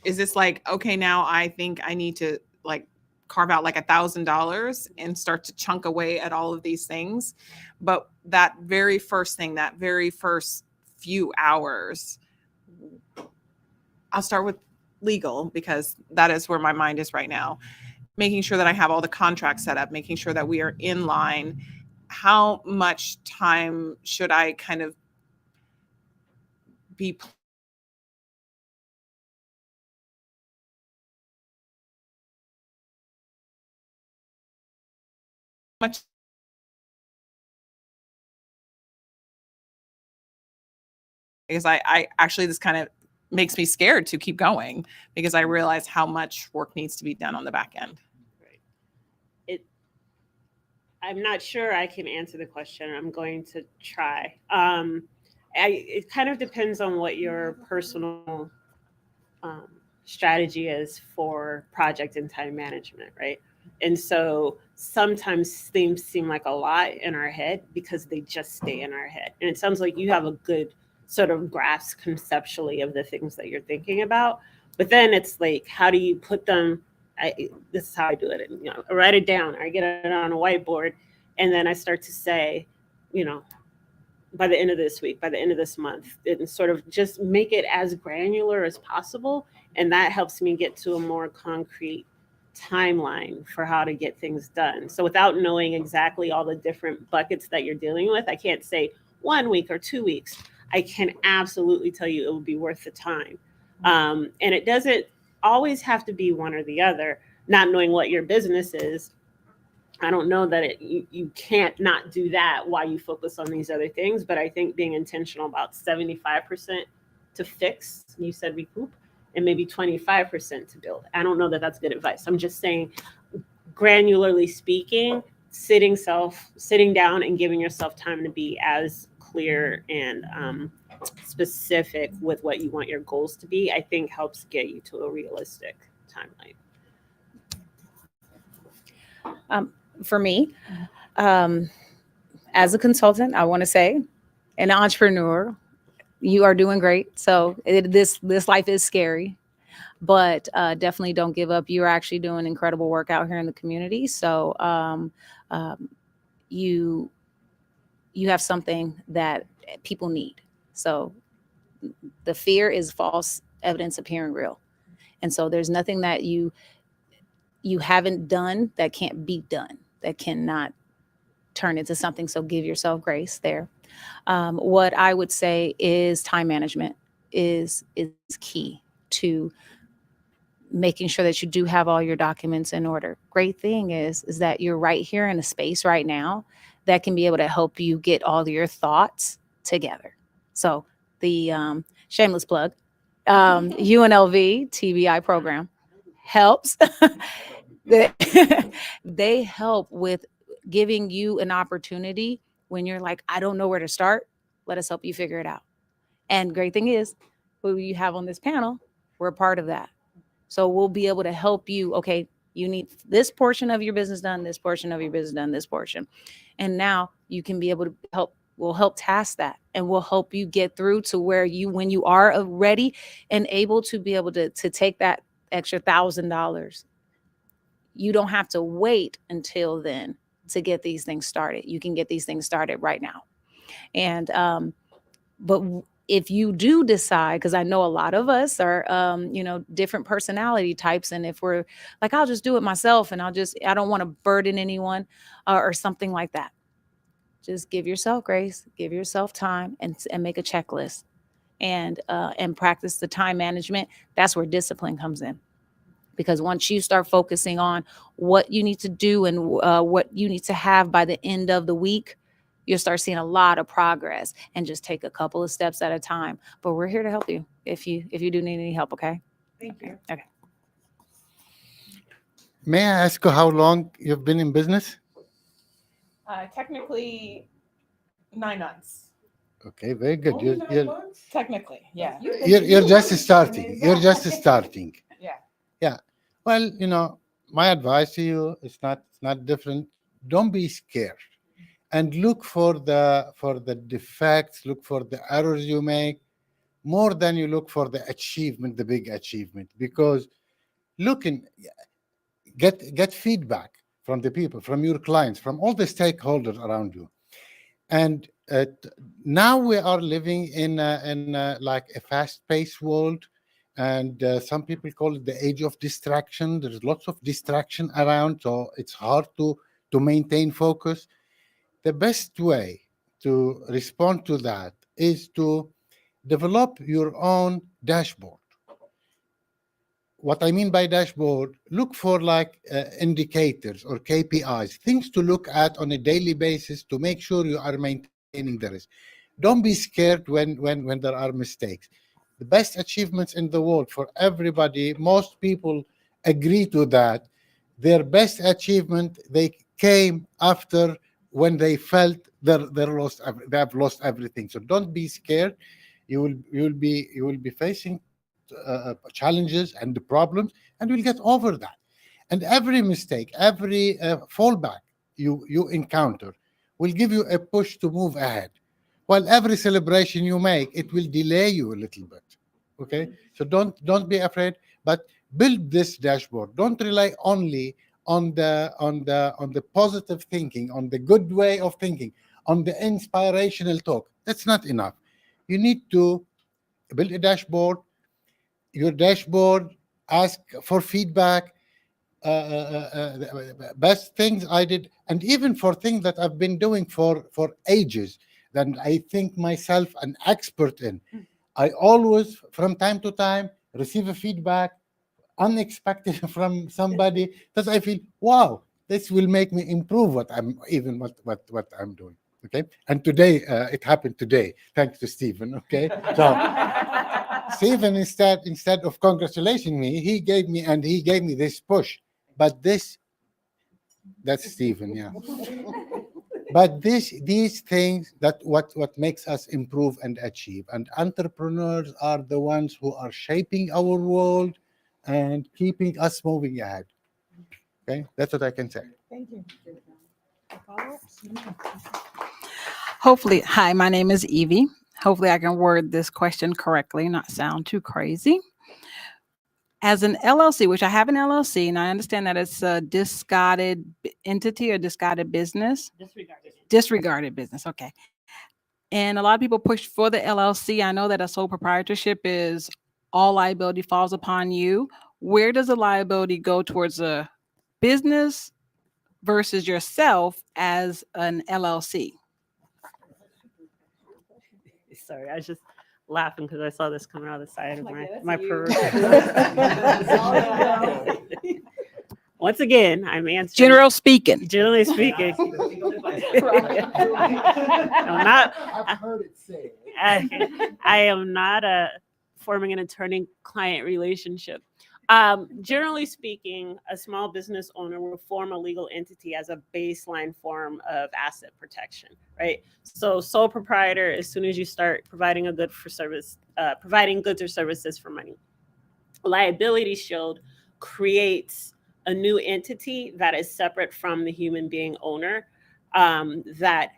Is this like, okay, now I think I need to like carve out like $1,000 and start to chunk away at all of these things? But that very first thing, that very first few hours, I'll start with legal because that is where my mind is right now. Making sure that I have all the contracts set up, making sure that we are in line. How much time should I kind of be much because I actually, this kind of makes me scared to keep going because I realize how much work needs to be done on the back end. I'm not sure I can answer the question. I'm going to try. It kind of depends on what your personal strategy is for project and time management, right? And so sometimes things seem like a lot in our head because they just stay in our head. And it sounds like you have a good sort of grasp conceptually of the things that you're thinking about. But then it's like, how do you put them? This is how I do it. And, I write it down. I get it on a whiteboard, and then I start to say, by the end of this week, by the end of this month, and sort of just make it as granular as possible. And that helps me get to a more concrete timeline for how to get things done. So without knowing exactly all the different buckets that you're dealing with, I can't say 1 week or 2 weeks. I can absolutely tell you it will be worth the time. And it doesn't always have to be one or the other. Not knowing what your business is, I don't know that you can't not do that while you focus on these other things. But I think being intentional about 75% to fix, you said recoup, and maybe 25% to build. I don't know that that's good advice. I'm just saying, granularly speaking, sitting down and giving yourself time to be as clear and specific with what you want your goals to be, I think helps get you to a realistic timeline. For me, as a consultant, I want to say, an entrepreneur, you are doing great. So this life is scary, but definitely don't give up. You're actually doing incredible work out here in the community. So you have something that people need. So the fear is false evidence appearing real. And so there's nothing that you haven't done that can't be done, that cannot turn into something. So give yourself grace there. What I would say is time management is key to making sure that you do have all your documents in order. Great thing is that you're right here in a space right now that can be able to help you get all of your thoughts together. So the shameless plug, UNLV TBI program helps. They help with giving you an opportunity when you're like, I don't know where to start. Let us help you figure it out. And great thing is, who you have on this panel, we're a part of that. So we'll be able to help you. Okay, you need this portion of your business done, this portion of your business done, this portion. And now you can be able to help. We'll help task that, and we'll help you get through to where when you are ready and able to be able to take that extra $1,000, you don't have to wait until then to get these things started. You can get these things started right now. And but if you do decide, because I know a lot of us are different personality types, and if we're like, I'll just do it myself and I don't want to burden anyone or something like that, just give yourself grace, give yourself time, and make a checklist and practice the time management. That's where discipline comes in. Because once you start focusing on what you need to do and what you need to have by the end of the week, you'll start seeing a lot of progress, and just take a couple of steps at a time. But we're here to help you if you do need any help, okay? Thank you. Okay. May I ask you how long you've been in business? Technically, 9 months. Okay, very good. Technically, yeah. You're just starting. You're just starting. Yeah. Yeah. Well, my advice to you is not different. Don't be scared, and look for the defects. Look for the errors you make more than you look for the achievement, the big achievement. Because get feedback from the people, from your clients, from all the stakeholders around you. And now we are living in like a fast-paced world, and some people call it the age of distraction. There's lots of distraction around, so it's hard to maintain focus. The best way to respond to that is to develop your own dashboard. What I mean by dashboard, look for like indicators or KPIs, things to look at on a daily basis to make sure you are maintaining the risk. Don't be scared when there are mistakes. The best achievements in the world for everybody, most people agree to that. Their best achievement, they came after when they felt they have lost everything. So don't be scared. You will be facing challenges and the problems, and we'll get over that. And every mistake, every fallback you encounter will give you a push to move ahead. While every celebration you make, it will delay you a little bit. Okay, so don't be afraid, but build this dashboard. Don't rely only on the positive thinking, on the good way of thinking, on the inspirational talk. That's not enough. You need to build a dashboard. Your dashboard, ask for feedback, best things I did, and even for things that I've been doing for ages, that I think myself an expert in. I always, from time to time, receive a feedback, unexpected from somebody, that I feel, wow, this will make me improve what I'm doing. Okay, and today it happened today, thanks to Stephen. Okay, so Stephen, instead of congratulating me, he gave me this push. But that's Stephen, yeah. But these things, that what makes us improve and achieve. And entrepreneurs are the ones who are shaping our world and keeping us moving ahead. Okay, that's what I can say. Thank you. Hopefully, hi, my name is Evie. Hopefully I can word this question correctly, not sound too crazy. As an LLC, which I have an LLC, and I understand that it's a discarded entity or discarded business. Disregarded business, okay. And a lot of people push for the LLC. I know that a sole proprietorship is all liability falls upon you. Where does the liability go towards a business versus yourself as an LLC? Sorry, I was just laughing because I saw this coming out of the side of my peripheral. Once again, I'm answering. Generally speaking. Generally speaking. I've heard it said. I am not forming an attorney-client relationship. Generally speaking, a small business owner will form a legal entity as a baseline form of asset protection, right? So sole proprietor, as soon as you start providing a good for service, providing goods or services for money. Liability shield creates a new entity that is separate from the human being owner, that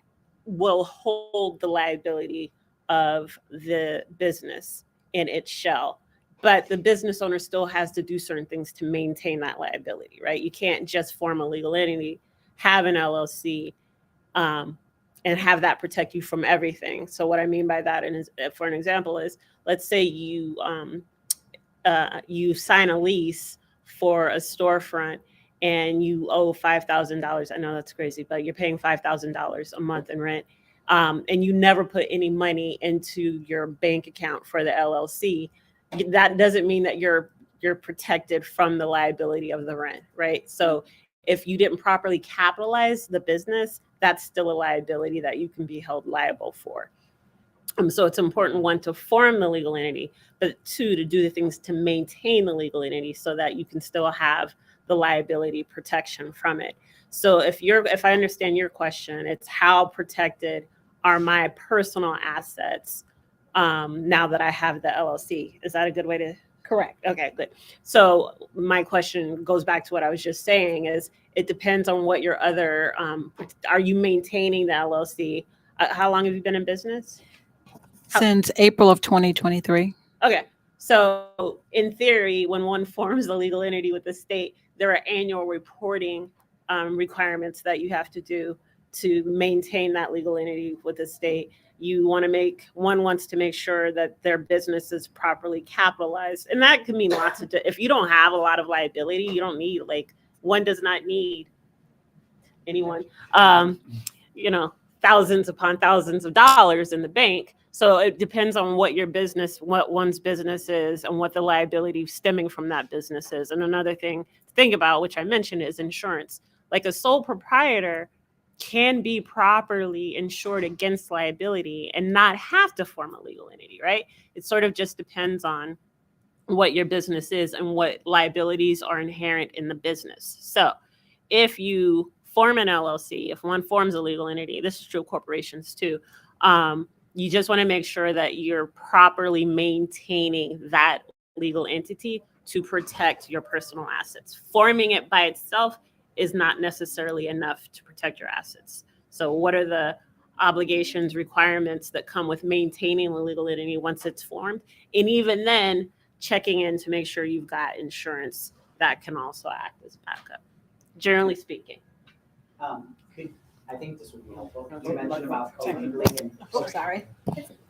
will hold the liability of the business in its shell. but the business owner still has to do certain things to maintain that liability, right? You can't just form a legal entity, have an LLC, and have that protect you from everything. So what I mean by that, and for an example, is let's say you sign a lease for a storefront and you owe $5,000. I know that's crazy, but you're paying $5,000 a month in rent, and you never put any money into your bank account for the LLC. That doesn't mean that you're protected from the liability of the rent, right? So if you didn't properly capitalize the business, that's still a liability that you can be held liable for. So it's important, one, to form the legal entity, but two, to do the things to maintain the legal entity so that you can still have the liability protection from it. So if I understand your question, it's how protected are my personal assets now that I have the LLC? Is that a good way to? Correct. Okay, good. So my question goes back to what I was just saying, is it depends on what your other, are you maintaining the LLC? How long have you been in business? Since April of 2023. Okay. So in theory, when one forms a legal entity with the state, there are annual reporting requirements that you have to do to maintain that legal entity with the state. One wants to make sure that their business is properly capitalized. And that could mean lots of, if you don't have a lot of liability, you don't need, one does not need anyone, thousands upon thousands of dollars in the bank. So it depends on what one's business is and what the liability stemming from that business is. And another thing to think about, which I mentioned, is insurance. Like a sole proprietor can be properly insured against liability and not have to form a legal entity, right? It sort of just depends on what your business is and what liabilities are inherent in the business. So if you form an LLC, if one forms a legal entity, this is true of corporations too, you just want to make sure that you're properly maintaining that legal entity to protect your personal assets. Forming it by itself is not necessarily enough to protect your assets. So what are the obligations, requirements that come with maintaining the legal entity once it's formed? And even then, checking in to make sure you've got insurance that can also act as backup, generally speaking. I think this would be helpful. You mentioned about co-mingling and Sorry.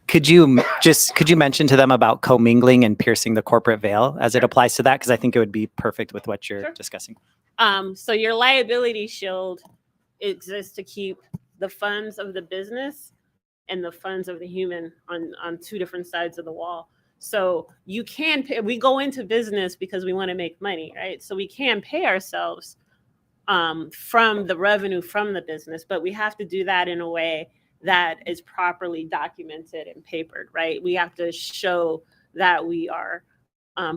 could you mention to them about co-mingling and piercing the corporate veil as it applies to that? Because I think it would be perfect with what you're discussing. So your liability shield exists to keep the funds of the business and the funds of the human on two different sides of the wall. So you can pay, we go into business because we want to make money, right? So we can pay ourselves from the revenue from the business, but we have to do that in a way that is properly documented and papered, right? We have to show that we are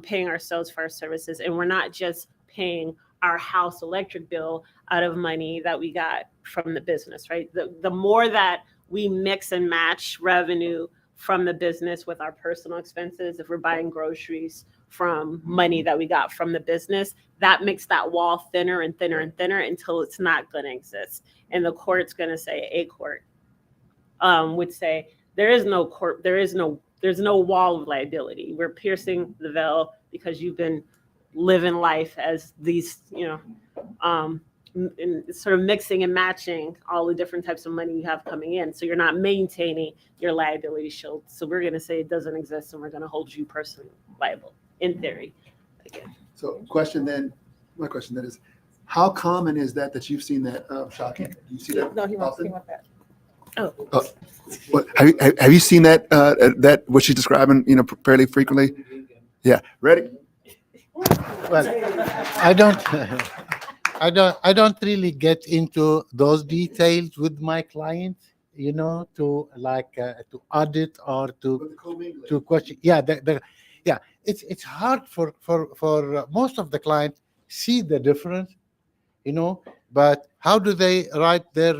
paying ourselves for our services, and we're not just paying our house electric bill out of money that we got from the business, right? The more that we mix and match revenue from the business with our personal expenses, if we're buying groceries from money that we got from the business, that makes that wall thinner and thinner and thinner until it's not going to exist. And the court's going to say, a court would say, there's no wall of liability. We're piercing the veil because you've been living life as these, sort of mixing and matching all the different types of money you have coming in. So you're not maintaining your liability shield. So we're going to say it doesn't exist, and we're going to hold you personally liable, in theory. Again. So my question then is, how common is that you've seen that shocking? Do you see that? No, he wants often? that. What, have you seen that what she's describing, fairly frequently? Yeah. Ready? Well, I don't really get into those details with my clients, to audit or to question. Yeah, it's hard for most of the clients see the difference, but how do they write they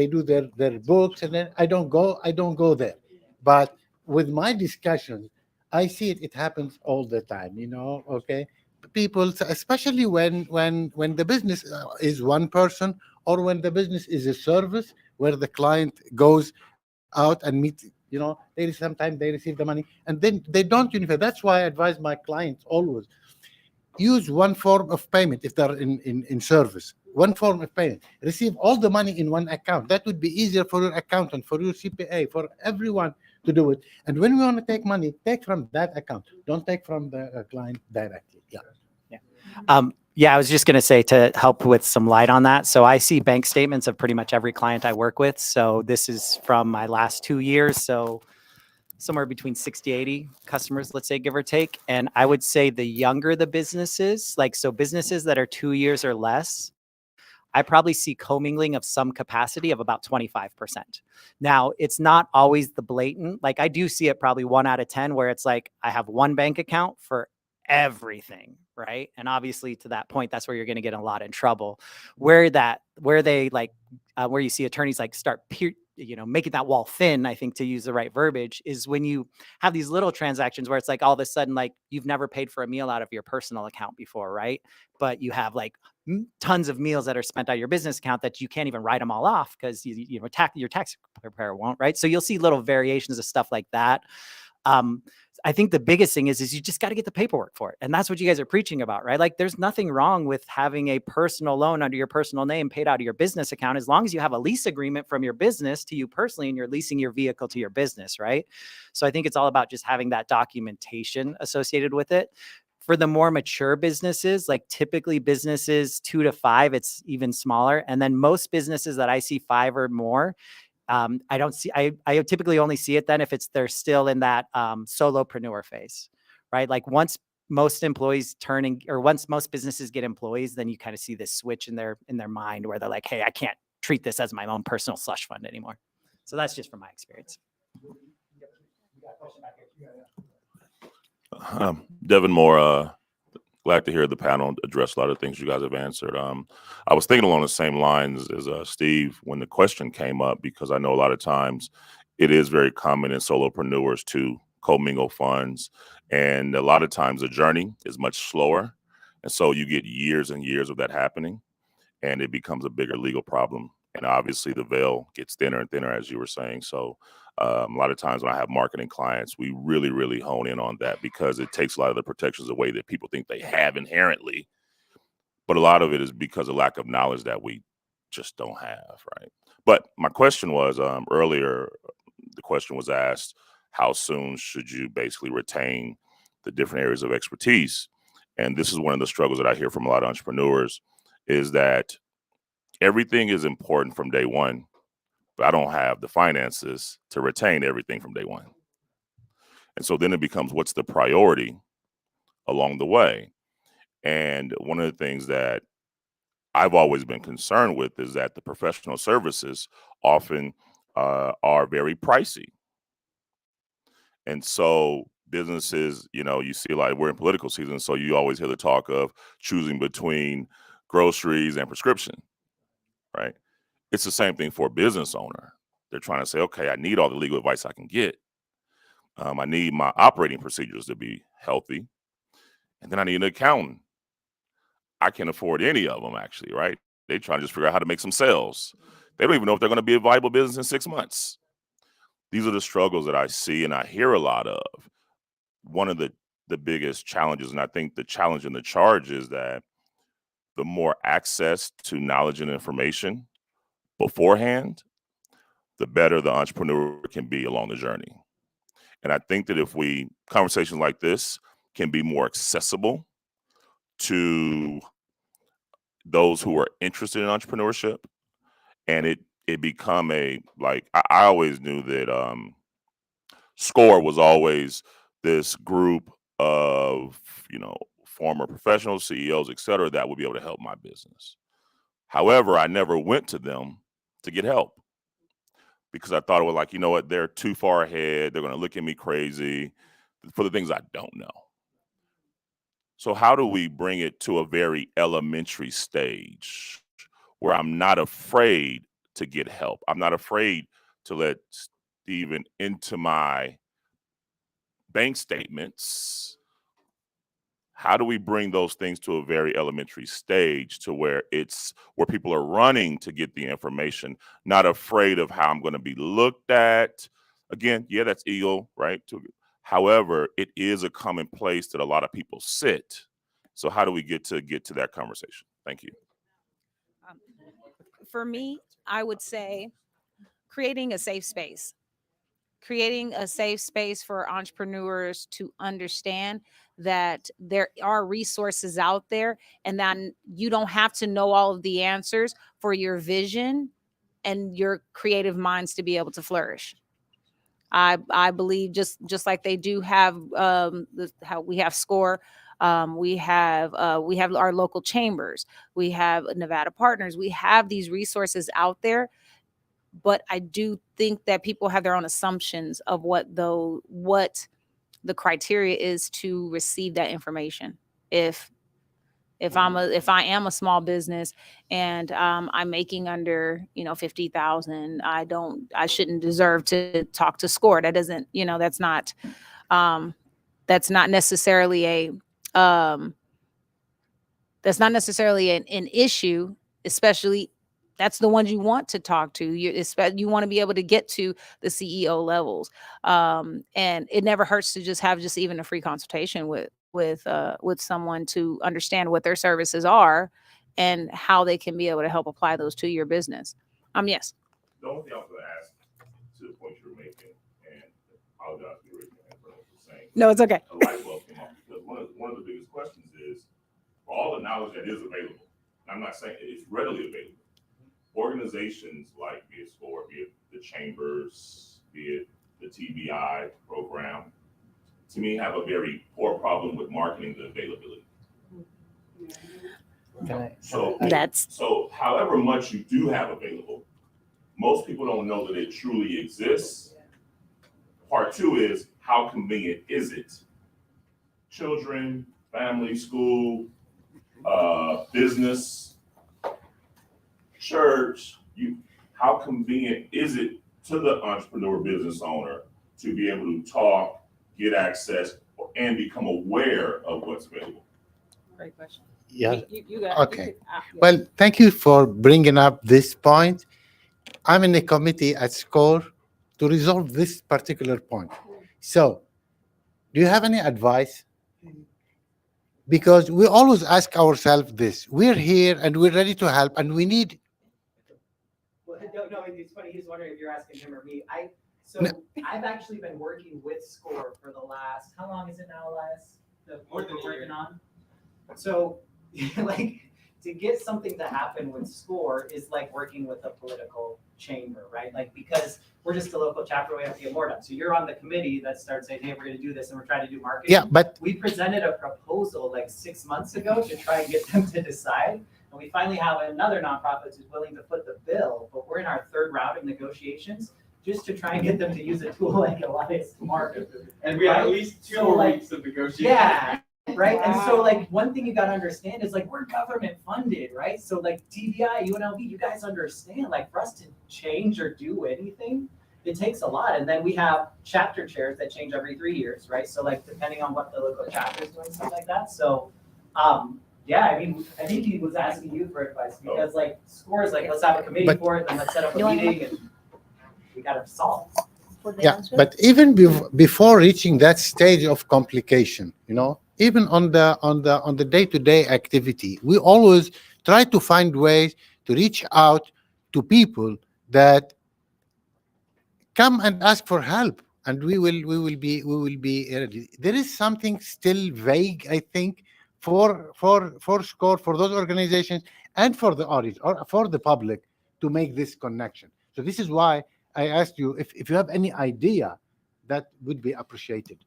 do their books, and then I don't go there. But with my discussions, I see it happens all the time, okay? People, especially when the business is one person, or when the business is a service where the client goes out and meet Sometimes they receive the money and then they don't unify. That's why I advise my clients always use one form of payment if they're in service. One form of payment. Receive all the money in one account. That would be easier for your accountant, for your CPA, for everyone to do it. And when we want to take money, take from that account. Don't take from the client directly. Yeah, I was just going to say to help with some light on that. So I see bank statements of pretty much every client I work with. So this is from my last 2 years. So somewhere between 60, 80 customers, let's say, give or take. And I would say the younger the businesses, so businesses that are 2 years or less, I probably see commingling of some capacity of about 25%. Now, it's not always the blatant, I do see it probably 1 out of 10 where it's like, I have one bank account for everything, right? And obviously to that point, that's where you're going to get a lot in trouble. Where you see attorneys start making that wall thin, I think, to use the right verbiage, is when you have these little transactions where it's all of a sudden, you've never paid for a meal out of your personal account before, right? But you have tons of meals that are spent out of your business account that you can't even write them all off because your tax preparer won't, right? So you'll see little variations of stuff like that. I think the biggest thing is you just got to get the paperwork for it. And that's what you guys are preaching about, right? There's nothing wrong with having a personal loan under your personal name paid out of your business account, as long as you have a lease agreement from your business to you personally and you're leasing your vehicle to your business, right? So I think it's all about just having that documentation associated with it. For the more mature businesses, typically businesses 2 to 5, it's even smaller. And then most businesses that I see 5 or more, I typically only see it then if they're still in that solopreneur phase, right? Once most employees once most businesses get employees, then you kind of see this switch in their mind where they're like, hey, I can't treat this as my own personal slush fund anymore. So that's just from my experience. Devin Moore, glad to hear the panel address a lot of things you guys have answered. I was thinking along the same lines as Steve when the question came up, because I know a lot of times it is very common in solopreneurs to commingle funds. And a lot of times the journey is much slower. And so you get years and years of that happening, and it becomes a bigger legal problem. And obviously the veil gets thinner and thinner, as you were saying. So a lot of times when I have marketing clients, we really, really hone in on that, because it takes a lot of the protections away that people think they have inherently. But a lot of it is because of lack of knowledge that we just don't have, right? But my question was, earlier, the question was asked, how soon should you basically retain the different areas of expertise? And this is one of the struggles that I hear from a lot of entrepreneurs, is that everything is important from day one, but I don't have the finances to retain everything from day one. And so then it becomes, what's the priority along the way? And one of the things that I've always been concerned with is that the professional services often are very pricey. And so businesses, you see, we're in political season, so you always hear the talk of choosing between groceries and prescription, right? It's the same thing for a business owner. They're trying to say, okay, I need all the legal advice I can get. I need my operating procedures to be healthy. And then I need an accountant. I can't afford any of them, actually, right? They try to just figure out how to make some sales. They don't even know if they're going to be a viable business in 6 months. These are the struggles that I see and I hear a lot of. One of the biggest challenges, and I think the challenge and the charge, is that the more access to knowledge and information beforehand, the better the entrepreneur can be along the journey. And I think that if conversations like this can be more accessible to those who are interested in entrepreneurship, and it become I always knew that SCORE was always this group of, former professionals, CEOs, et cetera, that would be able to help my business. However, I never went to them to get help, because I thought it was you know what, they're too far ahead. They're going to look at me crazy for the things I don't know. So how do we bring it to a very elementary stage where I'm not afraid to get help? I'm not afraid to let Steven into my bank statements. How do we bring those things to a very elementary stage to where people are running to get the information, not afraid of how I'm going to be looked at, Again, yeah, that's ego, right? However, it is a common place that a lot of people sit. So how do we get to that conversation? Thank you. For me, I would say creating a safe space. Creating a safe space for entrepreneurs to understand that there are resources out there and that you don't have to know all of the answers for your vision and your creative minds to be able to flourish. I believe just like they do have how we have SCORE, we have our local chambers, we have Nevada Partners, we have these resources out there, but I do think that people have their own assumptions of what the criteria is to receive that information. If I am a small business and I'm making under 50,000, I shouldn't deserve to talk to SCORE. That doesn't, that's not necessarily an issue, especially that's the ones you want to talk to. You want to be able to get to the CEO levels. And it never hurts to just have even a free consultation with someone to understand what their services are and how they can be able to help apply those to your business. Yes. The only thing I was going to ask to the point you were making, and I apologize for your hand for what you're saying. No, it's okay. A light bulb came off because one of the biggest questions is, for all the knowledge that is available, I'm not saying it's readily available. Organizations like be it SCORE, be it the chambers, be it the TBI program, to me have a very poor problem with marketing the availability. So however much you do have available, most people don't know that it truly exists. Part two is, how convenient is it? Children, family, school, business, church, how convenient is it to the entrepreneur business owner to be able to talk, get access, and become aware of what's available? Great question. Yeah. You got Okay. Well, thank you for bringing up this point. I'm in a committee at SCORE to resolve this particular point. So, do you have any advice? Because we always ask ourselves this: we're here and we're ready to help, and we need. Well, no, it's funny. He's wondering if you're asking him or me. I've actually been working with SCORE for the last, how long is it now, Elias? More than working on. So, like, to get something to happen with SCORE is like working with a political chamber, right? Like, because we're just a local chapter, we have to get more done. So you're on the committee that starts saying, hey, we're going to do this, and we're trying to do marketing. Yeah, but we presented a proposal like 6 months ago to try and get them to decide. And we finally have another nonprofit who's willing to foot the bill, but we're in our third round of negotiations just to try and get them to use a tool like Elias to market. And we have at least two more weeks of negotiation. Yeah. Right. Wow. And so like one thing you got to understand is like we're government funded, right? So like TBI, UNLV, you guys understand like for us to change or do anything, it takes a lot. And then we have chapter chairs that change every 3 years, right? So like depending on what the local chapter is doing, stuff like that. So yeah, I mean, I think he was asking you for advice because like SCORE is like, let's have a committee for it, then let's set up a meeting and we got to solve. Yeah, but even before reaching that stage of complication, even on the day-to-day activity, we always try to find ways to reach out to people that come and ask for help, and we will be ready. There is something still vague, I think, for SCORE, for those organizations, and for the audience or for the public to make this connection. So this is why I asked you if you have any idea, that would be appreciated.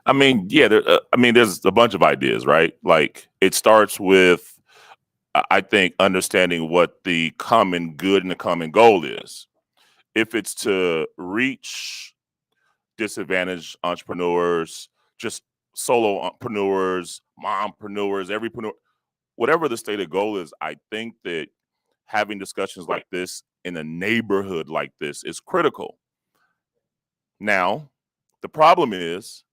I mean, yeah, there's a bunch of ideas, right? Like it starts with, I think, understanding what the common good and the common goal is. If it's to reach disadvantaged entrepreneurs, just solo entrepreneurs, mompreneurs, everypreneur, whatever the stated goal is, I think that having discussions like this in a neighborhood like this is critical. Now, the problem is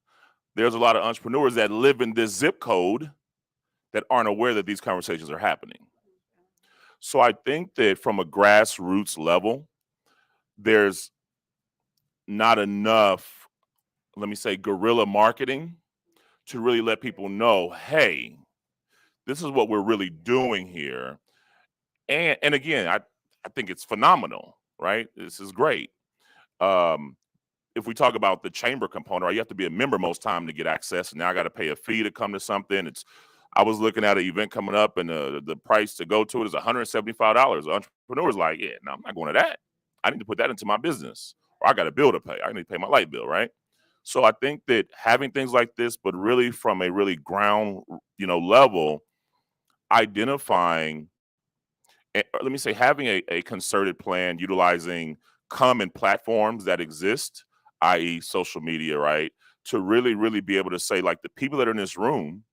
there's a lot of entrepreneurs that live in this zip code that aren't aware that these conversations are happening. So I think that from a grassroots level, there's not enough, let me say, guerrilla marketing to really let people know, hey, this is what we're really doing here. And again, I think it's phenomenal, right? This is great. If we talk about the chamber component, right, you have to be a member most time to get access. And now I got to pay a fee to come to something. I was looking at an event coming up, and the price to go to it is $175. The entrepreneur's like, yeah, no, I'm not going to that. I need to put that into my business, or I got a bill to pay. I need to pay my light bill, right? So I think that having things like this, but really from a really ground, level, identifying, let me say, having a concerted plan, utilizing common platforms that exist, i.e. social media, right? To really, really be able to say, like, the people that are in this room,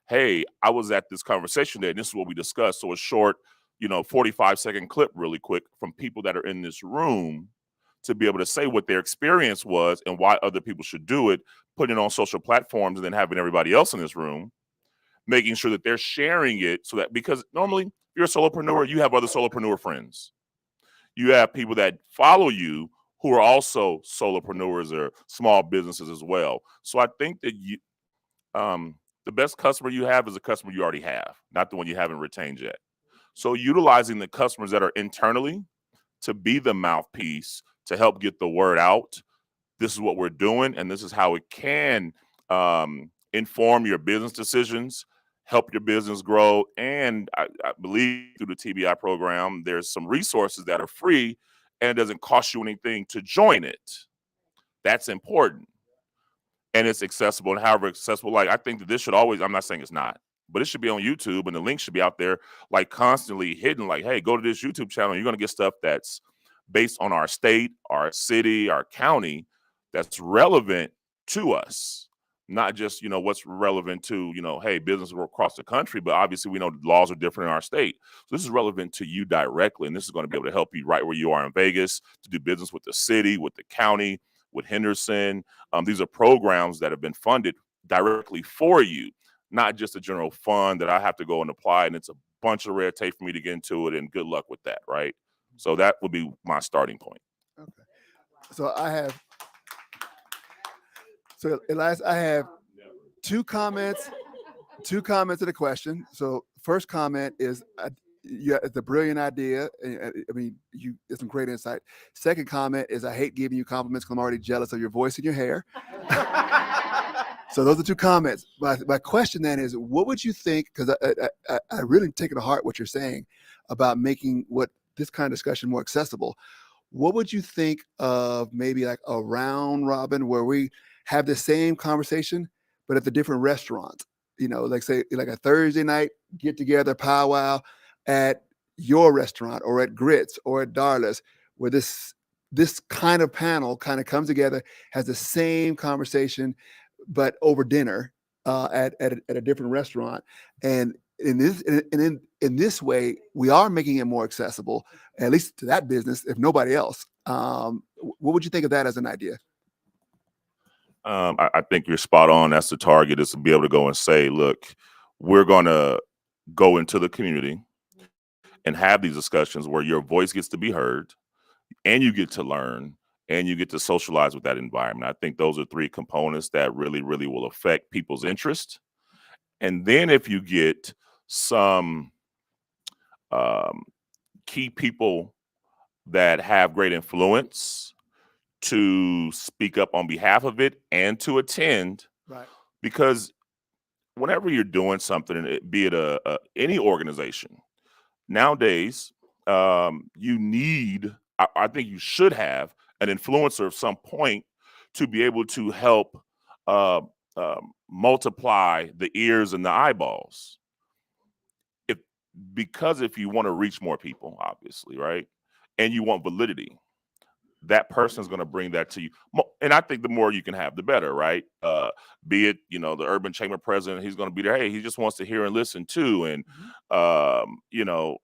hey, I was at this conversation there, and this is what we discussed. So a short, 45-second clip really quick from people that are in this room to be able to say what their experience was and why other people should do it, putting it on social platforms, and then having everybody else in this room, making sure that they're sharing it, so that, because normally if you're a solopreneur, you have other solopreneur friends. You have people that follow you who are also solopreneurs or small businesses as well. So I think that the best customer you have is a customer you already have, not the one you haven't retained yet. So utilizing the customers that are internally to be the mouthpiece to help get the word out. This is what we're doing, and this is how it can inform your business decisions, help your business grow. And I believe through the TBI program, there's some resources that are free, and it doesn't cost you anything to join it. That's important. And it's accessible, and however accessible, like, I think that this should always, I'm not saying it's not, but it should be on YouTube, and the link should be out there, like, constantly hidden, like, hey, go to this YouTube channel. You're going to get stuff that's based on our state, our city, our county, that's relevant to us, not just, what's relevant to, hey, businesses across the country, but obviously we know the laws are different in our state. So this is relevant to you directly, and this is going to be able to help you right where you are in Vegas to do business with the city, with the county, with Henderson. These are programs that have been funded directly for you, not just a general fund that I have to go and apply, and it's a bunch of red tape for me to get into it, and good luck with that, right? So that would be my starting point. Okay. So Elias, I have two comments to the question. So first comment is, it's a brilliant idea. I mean, it's some great insight. Second comment is, I hate giving you compliments because I'm already jealous of your voice and your hair. So those are two comments. My question then is, what would you think, because I really take it to heart what you're saying about making this kind of discussion more accessible. What would you think of maybe like a round robin where we have the same conversation, but at the different restaurants? Like, say, like a Thursday night get together powwow at your restaurant, or at Grits, or at Darla's, where this kind of panel kind of comes together, has the same conversation, but over dinner at a different restaurant. And in this way, we are making it more accessible, at least to that business, if nobody else. What would you think of that as an idea? I think you're spot on. That's the target, is to be able to go and say, look, we're going to go into the community and have these discussions where your voice gets to be heard, and you get to learn, and you get to socialize with that environment. I think those are three components that really, really will affect people's interest. And then if you get some key people that have great influence to speak up on behalf of it and to attend, Right. Because whenever you're doing something, be it any organization, nowadays, you need, I think you should have an influencer of some point to be able to help multiply the ears and the eyeballs. Because if you want to reach more people, obviously, right, and you want validity, that person is going to bring that to you. And I think the more you can have, the better, right? Be it, the urban chamber president, he's going to be there. Hey, he just wants to hear and listen too. And,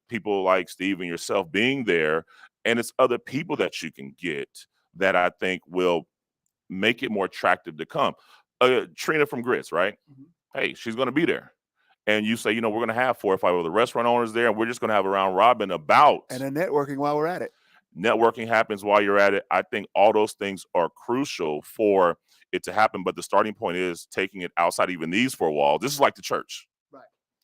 people like Steve and yourself being there. And it's other people that you can get that I think will make it more attractive to come. Trina from Grits, right? Mm-hmm. Hey, she's going to be there. And you say, we're going to have 4 or 5 other restaurant owners there, and we're just going to have a round robin about. And a networking while we're at it. Networking happens while you're at it. I think all those things are crucial for it to happen. But the starting point is taking it outside even these four walls. This is like the church,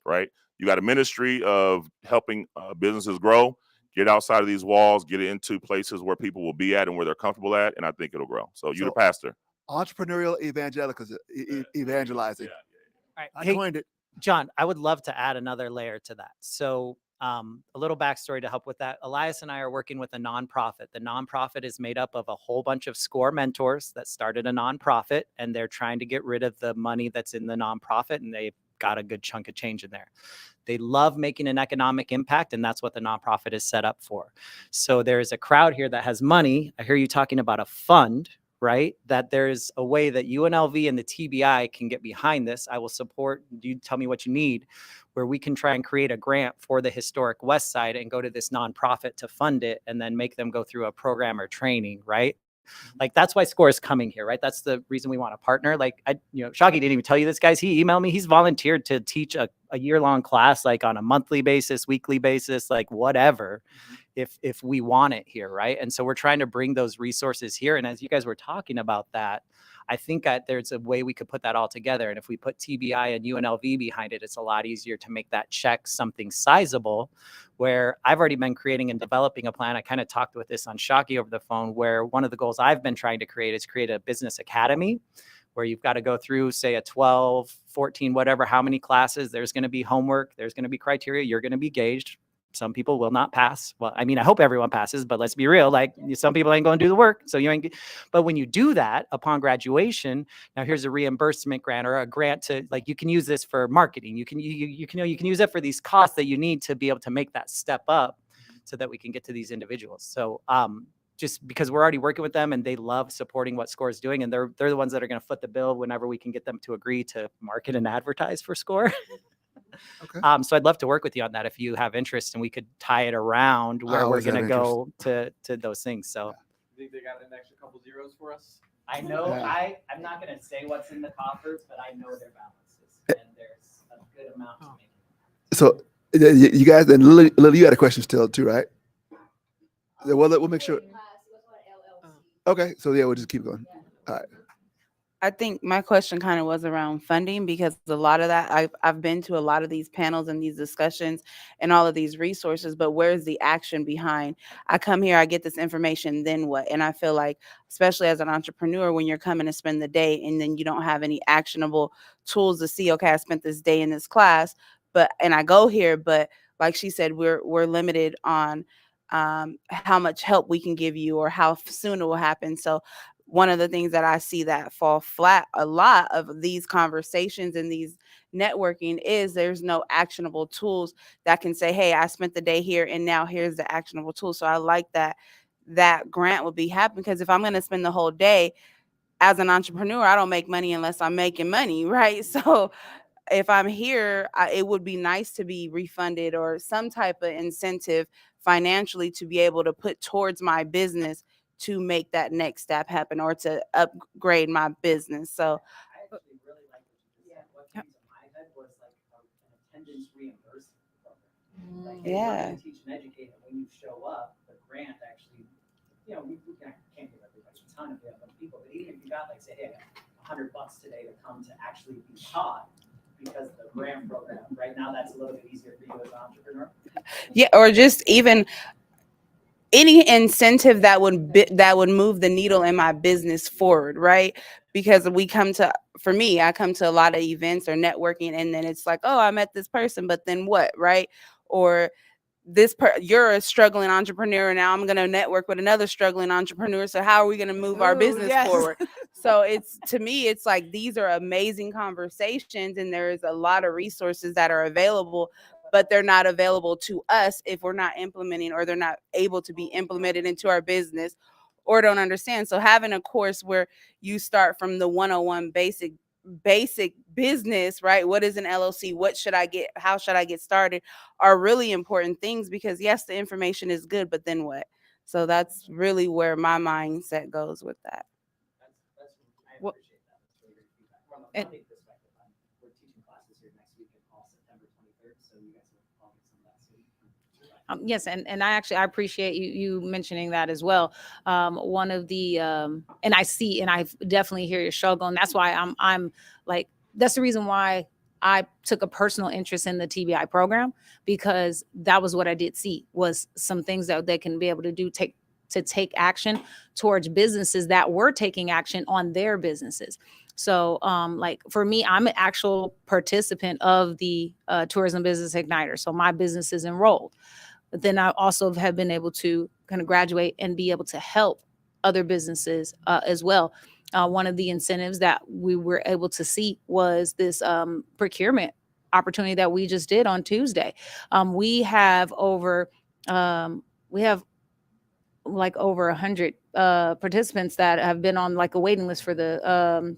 right? You got a ministry of helping businesses grow. Get outside of these walls, get it into places where people will be at and where they're comfortable at, and I think it'll grow. So you the pastor. Entrepreneurial evangelizing. All right. I Hey, coined it. John, I would love to add another layer to that. So a little backstory to help with that. Elias and I are working with a nonprofit. The nonprofit is made up of a whole bunch of SCORE mentors that started a nonprofit, and they're trying to get rid of the money that's in the nonprofit, and they've got a good chunk of change in there. They love making an economic impact, and that's what the nonprofit is set up for. So there's a crowd here that has money. I hear you talking about a fund, right? That there's a way that UNLV and the TBI can get behind this. I will support, you tell me what you need, where we can try and create a grant for the historic West Side and go to this nonprofit to fund it and then make them go through a program or training, right? Like that's why SCORE is coming here, right? That's the reason we want to partner. Like Shaggy didn't even tell you this, guys. He emailed me. He's volunteered to teach a year-long class, like on a monthly basis, weekly basis, like whatever, if we want it here, right? And so we're trying to bring those resources here. And as you guys were talking about that, I think that there's a way we could put that all together. And if we put TBI and UNLV behind it, it's a lot easier to make that check something sizable, where I've already been creating and developing a plan. I kind of talked with this on Shaki over the phone, where one of the goals I've been trying to create is create a business academy where you've got to go through, say, a 12, 14, whatever, how many classes. There's going to be homework. There's going to be criteria. You're going to be gauged. Some people will not pass. Well, I mean, I hope everyone passes, but let's be real. Like some people ain't going to do the work. So you ain't, but when you do that upon graduation, now here's a reimbursement grant or a grant to, like, you can use this for marketing. You can use it for these costs that you need to be able to make that step up so that we can get to these individuals. So, just because we're already working with them and they love supporting what SCORE is doing, and they're the ones that are going to foot the bill whenever we can get them to agree to market and advertise for SCORE. Okay. So I'd love to work with you on that if you have interest, and we could tie it around where we're going to go to those things. So You think they got an extra couple zeros for us? I know, Yeah. I'm not gonna say what's in the coffers, but I know their balances, and there's a good amount to make. So you guys, and Lily, you had a question still too, right? Well, we'll make sure. Okay, so yeah, we'll just keep going. All right. I think my question kind of was around funding, because a lot of that, I've been to a lot of these panels and these discussions and all of these resources, but where's the action behind? I come here, I get this information, then what? And I feel like, especially as an entrepreneur, when you're coming to spend the day and then you don't have any actionable tools to see, okay, I spent this day in this class, and I go here, but like she said, we're limited on how much help we can give you or how soon it will happen. So one of the things that I see that fall flat a lot of these conversations and these networking is there's no actionable tools that can say, hey, I spent the day here and now here's the actionable tool. So I like that grant would be happening, because if I'm going to spend the whole day as an entrepreneur, I don't make money unless I'm making money, right? So if I'm here, it would be nice to be refunded or some type of incentive financially to be able to put towards my business to make that next step happen or to upgrade my business. So I actually really like what you just said. What came to my head was like an attendance reimbursement program. Like, hey, we're gonna teach and educate, and when you show up, the grant actually, we can't give everybody a ton of people, but even if you got, like, say, hey, $100 today to come to actually be taught, because the grant program right now, that's a little bit easier for you as an entrepreneur. Yeah, or just even any incentive that would move the needle in my business forward, right? Because I come to a lot of events or networking, and then it's like, oh, I met this person, but then what, right? Or you're a struggling entrepreneur, now I'm going to network with another struggling entrepreneur. So how are we going to move our business forward? So to me, it's like, these are amazing conversations, and there is a lot of resources that are available, but they're not available to us if we're not implementing, or they're not able to be implemented into our business, or don't understand. So having a course where you start from the 101 basic business, right? What is an LLC? What should I get? How should I get started? Are really important things, because yes, the information is good, but then what? So that's really where my mindset goes with that. I appreciate that. That's really great feedback. From a funding perspective, we're teaching classes here next week on September 23rd, so you guys will all get some of that soon. Yes, and I appreciate you mentioning that as well. One of the and I definitely hear your struggle, and that's why I'm like, that's the reason why I took a personal interest in the TBI program, because that was what I did see, was some things that they can be able to do, take action towards businesses that were taking action on their businesses. So like for me, I'm an actual participant of the Tourism Business Igniter. So my business is enrolled. But then I also have been able to kind of graduate and be able to help other businesses as well. One of the incentives that we were able to see was this procurement opportunity that we just did on Tuesday. We have over like over 100 participants that have been on like a waiting list for the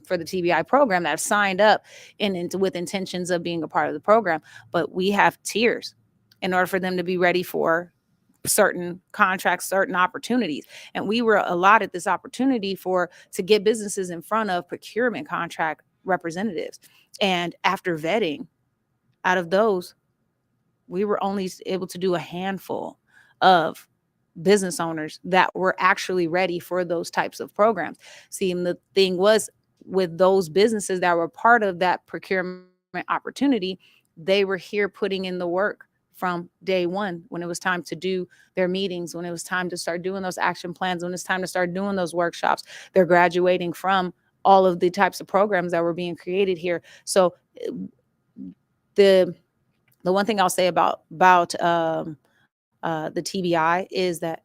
TBI program, that have signed up with intentions of being a part of the program. But we have tiers in order for them to be ready for certain contracts, certain opportunities. And we were allotted this opportunity to get businesses in front of procurement contract representatives. And after vetting, out of those, we were only able to do a handful of business owners that were actually ready for those types of programs. See, and the thing was, with those businesses that were part of that procurement opportunity, they were here putting in the work from day one, when it was time to do their meetings, when it was time to start doing those action plans, when it's time to start doing those workshops. They're graduating from all of the types of programs that were being created here. So the one thing I'll say about the TBI is that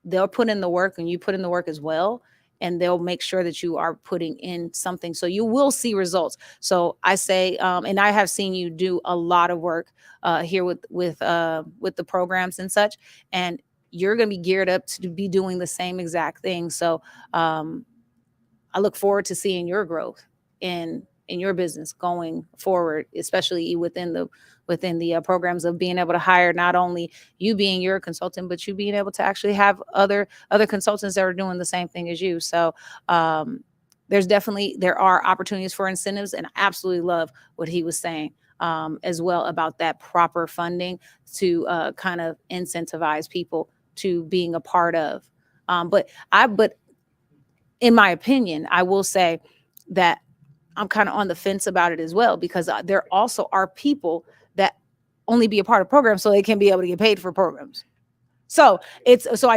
they'll put in the work, and you put in the work as well, and they'll make sure that you are putting in something. So you will see results. So I say, and I have seen you do a lot of work here with the programs and such, and you're going to be geared up to be doing the same exact thing. So I look forward to seeing your growth in your business going forward, especially within the programs of being able to hire, not only you being your consultant, but you being able to actually have other consultants that are doing the same thing as you. So there are opportunities for incentives, and I absolutely love what he was saying as well about that proper funding to kind of incentivize people to being a part of. But in my opinion, I will say that I'm kind of on the fence about it as well, because there also are people that only be a part of programs so they can be able to get paid for programs. So so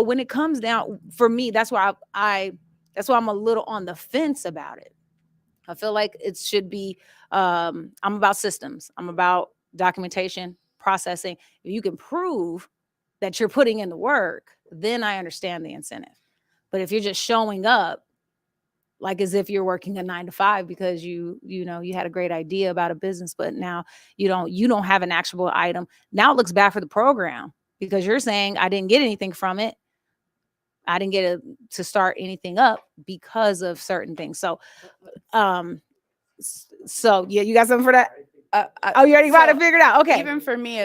when it comes down, for me, that's why I'm a little on the fence about it. I feel like it should be, I'm about systems. I'm about documentation, processing. If you can prove that you're putting in the work, then I understand the incentive. But if you're just showing up, like as if you're working a 9 to 5 because you had a great idea about a business, but now you don't have an actionable item. Now it looks bad for the program, because you're saying I didn't get anything from it. I didn't get to start anything up because of certain things. So, yeah, you got something for that? You already got it figured out. Okay. Even for me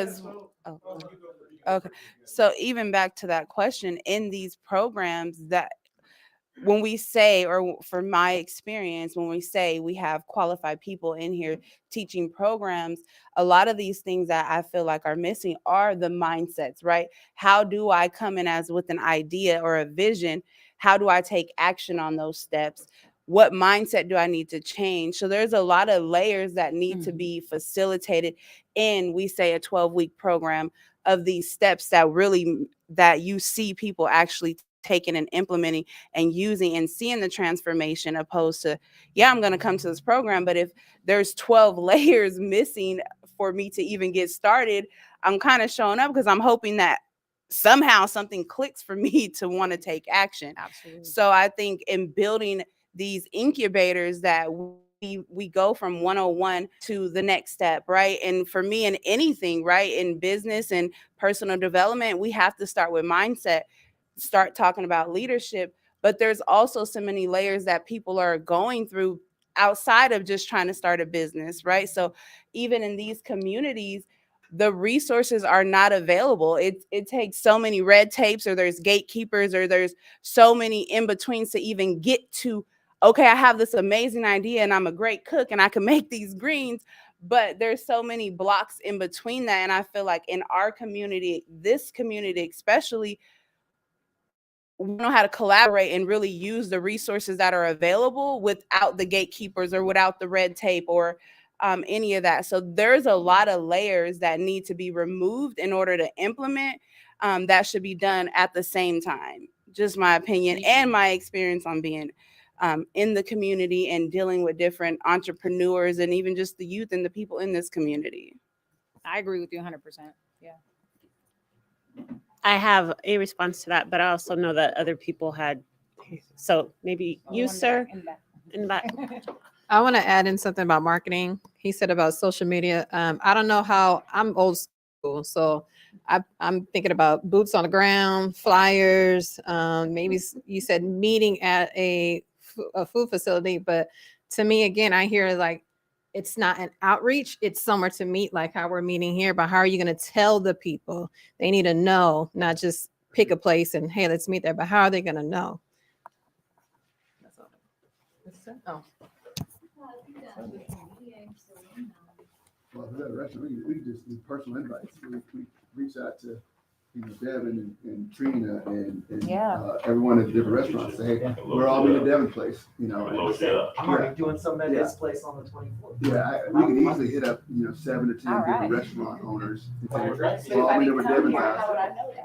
okay. So even back to that question, in these programs, that when we say, or from my experience, when we say we have qualified people in here teaching programs, a lot of these things that I feel like are missing are the mindsets, right? How do I come in with an idea or a vision? How do I take action on those steps? What mindset do I need to change? So there's a lot of layers that need to be facilitated in, we say, a 12-week program of these steps that you see people actually taking and implementing and using and seeing the transformation, opposed to, yeah, I'm going to come to this program, but if there's 12 layers missing for me to even get started, I'm kind of showing up because I'm hoping that somehow something clicks for me to want to take action. Absolutely. So I think in building these incubators, that we go from 101 to the next step, right? And for me, in anything, right, in business and personal development, we have to start with mindset, start talking about leadership. But there's also so many layers that people are going through outside of just trying to start a business, right? So even in these communities, the resources are not available. It takes so many red tapes, or there's gatekeepers, or there's so many in betweens to even get to, okay, I have this amazing idea and I'm a great cook and I can make these greens, but there's so many blocks in between that. And I feel like in our community, this community especially, we know how to collaborate and really use the resources that are available without the gatekeepers or without the red tape or any of that. So there's a lot of layers that need to be removed in order to implement that should be done at the same time. Just my opinion and my experience on being in the community and dealing with different entrepreneurs and even just the youth and the people in this community. I agree with you 100%. Yeah. I have a response to that, but I also know that other people had. So maybe you, sir, in the back. I want to add in something about marketing. He said about social media. I don't know how, I'm old school, so I'm thinking about boots on the ground, flyers. Maybe you said meeting at a food facility, but to me, again, I hear like it's not an outreach, it's somewhere to meet, like how we're meeting here. But how are you going to tell the people? They need to know, not just pick a place and hey, let's meet there. But how are they going to know? That's all. Oh. Well, for that restaurant, we just do personal invites. We reach out to, Devin and Trina and everyone at the different restaurants. Say, hey, we're all meeting at Devin Place, I'm already doing some at this place on the 24th. Yeah, we can easily hit up, 7 to 10 different restaurant owners. And say, we're all meeting over Devin's house,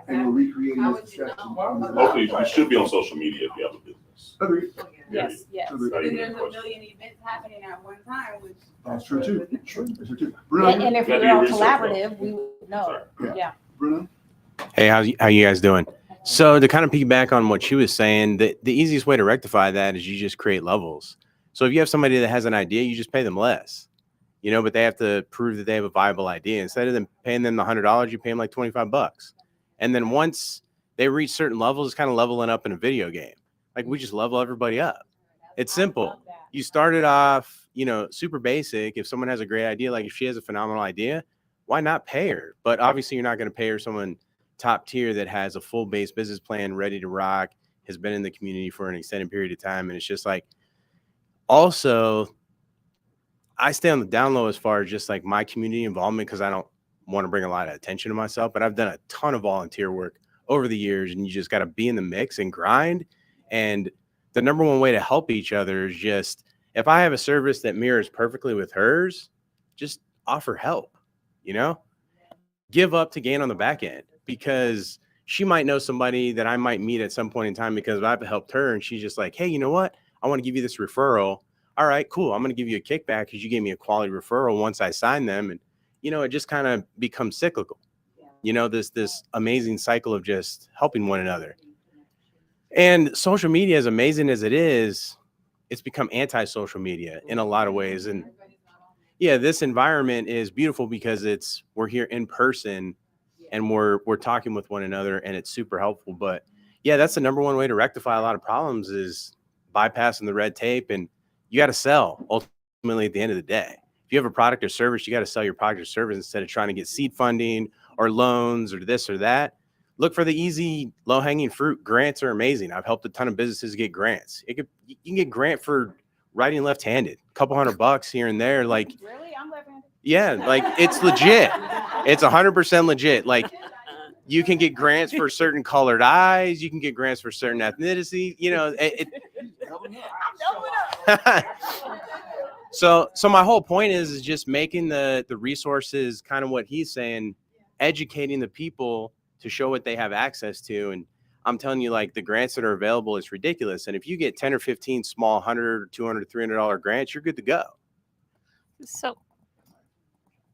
and we're recreating this discussion. Hopefully, you should be on social media if you have a business. Agreed. Yes, yes. Agreed. And there's a million events happening at one time, which That's true too. That's true too. And Bruno, if Gotta we're do all research, collaborative, we would know. Yeah. Bruno. Hey, how you guys doing? So to kind of piggyback on what she was saying, the easiest way to rectify that is you just create levels. So if you have somebody that has an idea, you just pay them less, but they have to prove that they have a viable idea. Instead of them paying them the $100, you pay them like $25. And then once they reach certain levels, it's kind of leveling up in a video game. Like we just level everybody up. It's simple. You started off, super basic. If someone has a great idea, like if she has a phenomenal idea, why not pay her? But obviously you're not going to pay her someone top tier that has a full base business plan ready to rock, has been in the community for an extended period of time. And it's just like, also, I stay on the down low as far as just like my community involvement, because I don't want to bring a lot of attention to myself, but I've done a ton of volunteer work over the years, and you just got to be in the mix and grind. And the number one way to help each other is just, if I have a service that mirrors perfectly with hers, just offer help, give up to gain on the back end, because she might know somebody that I might meet at some point in time because I've helped her. And she's just like, hey, you know what? I want to give you this referral. All right, cool. I'm going to give you a kickback because you gave me a quality referral once I sign them. And, it just kind of becomes cyclical, this amazing cycle of just helping one another. And social media, as amazing as it is, it's become anti-social media in a lot of ways. And yeah, this environment is beautiful because we're here in person and we're talking with one another, and it's super helpful. But yeah, that's the number one way to rectify a lot of problems is bypassing the red tape. And you got to sell ultimately at the end of the day. If you have a product or service, you got to sell your product or service instead of trying to get seed funding or loans or this or that. Look for the easy, low-hanging fruit. Grants are amazing. I've helped a ton of businesses get grants. You can get grant for writing left-handed, a couple $100 here and there. Like, Really? I'm left-handed. yeah, like it's legit. It's 100% legit. Like, you can get grants for certain colored eyes. You can get grants for certain ethnicity. So my whole point is just making the resources kind of what he's saying, educating the people to show what they have access to. And I'm telling you, like, the grants that are available is ridiculous. And if you get 10 or 15 small $100, $200, $300 grants, you're good to go. So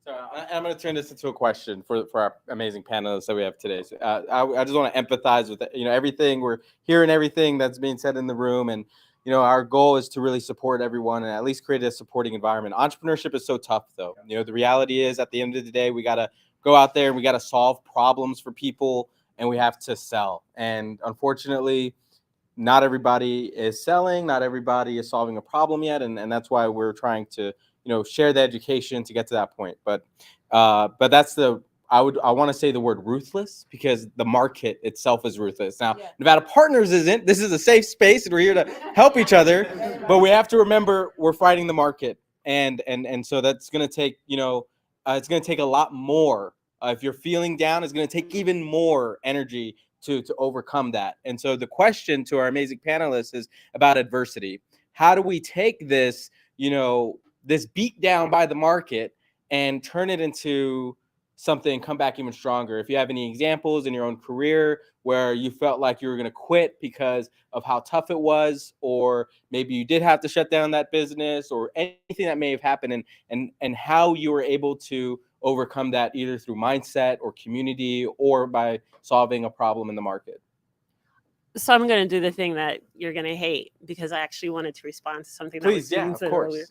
I'm going to turn this into a question for our amazing panelists that we have today. So, I just want to empathize with everything. We're hearing everything that's being said in the room, and our goal is to really support everyone and at least create a supporting environment. Entrepreneurship is so tough, though. The reality is, at the end of the day, we got to go out there and we got to solve problems for people, and we have to sell. And unfortunately, not everybody is selling. Not everybody is solving a problem yet, and that's why we're trying to share the education to get to that point. But that's I want to say the word ruthless, because the market itself is ruthless. Now, Nevada Partners isn't. This is a safe space, and we're here to help each other. But we have to remember we're fighting the market and so that's going to take, it's going to take a lot more. If you're feeling down, it's going to take even more energy to overcome that. And so the question to our amazing panelists is about adversity. How do we take this, this beat down by the market and turn it into something, come back even stronger? If you have any examples in your own career where you felt like you were going to quit because of how tough it was, or maybe you did have to shut down that business, or anything that may have happened, and how you were able to overcome that either through mindset or community or by solving a problem in the market. So I'm going to do the thing that you're going to hate, because I actually wanted to respond to something that was Please, said earlier,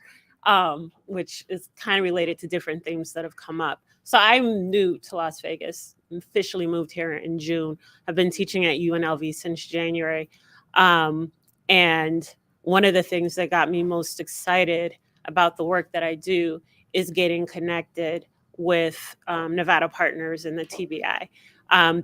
which is kind of related to different themes that have come up. So I'm new to Las Vegas, officially moved here in June. I've been teaching at UNLV since January. And one of the things that got me most excited about the work that I do is getting connected with Nevada partners in the TBI,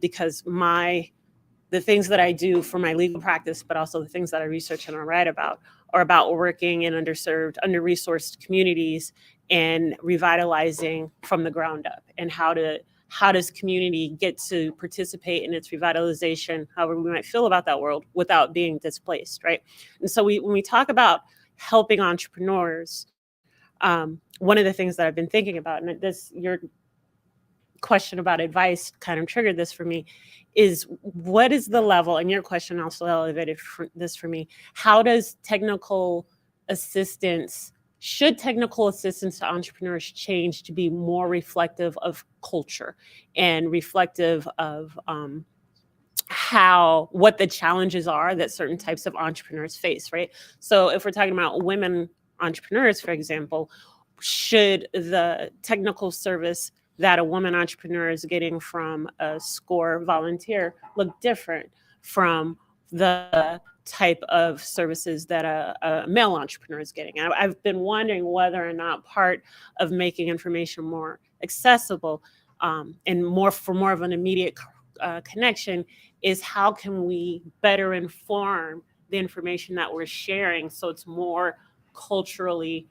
because the things that I do for my legal practice, but also the things that I research and I write about, are about working in underserved, under-resourced communities and revitalizing from the ground up, and how does community get to participate in its revitalization, however we might feel about that world, without being displaced, right? And so when we talk about helping entrepreneurs, one of the things that I've been thinking about, and your question about advice kind of triggered this for me, is what is the level, and your question also elevated this for me, how does should technical assistance to entrepreneurs change to be more reflective of culture and reflective of what the challenges are that certain types of entrepreneurs face, right? So if we're talking about women entrepreneurs, for example, should the technical service that a woman entrepreneur is getting from a SCORE volunteer look different from the type of services that a male entrepreneur is getting? I've been wondering whether or not part of making information more accessible and more of an immediate connection is how can we better inform the information that we're sharing so it's more culturally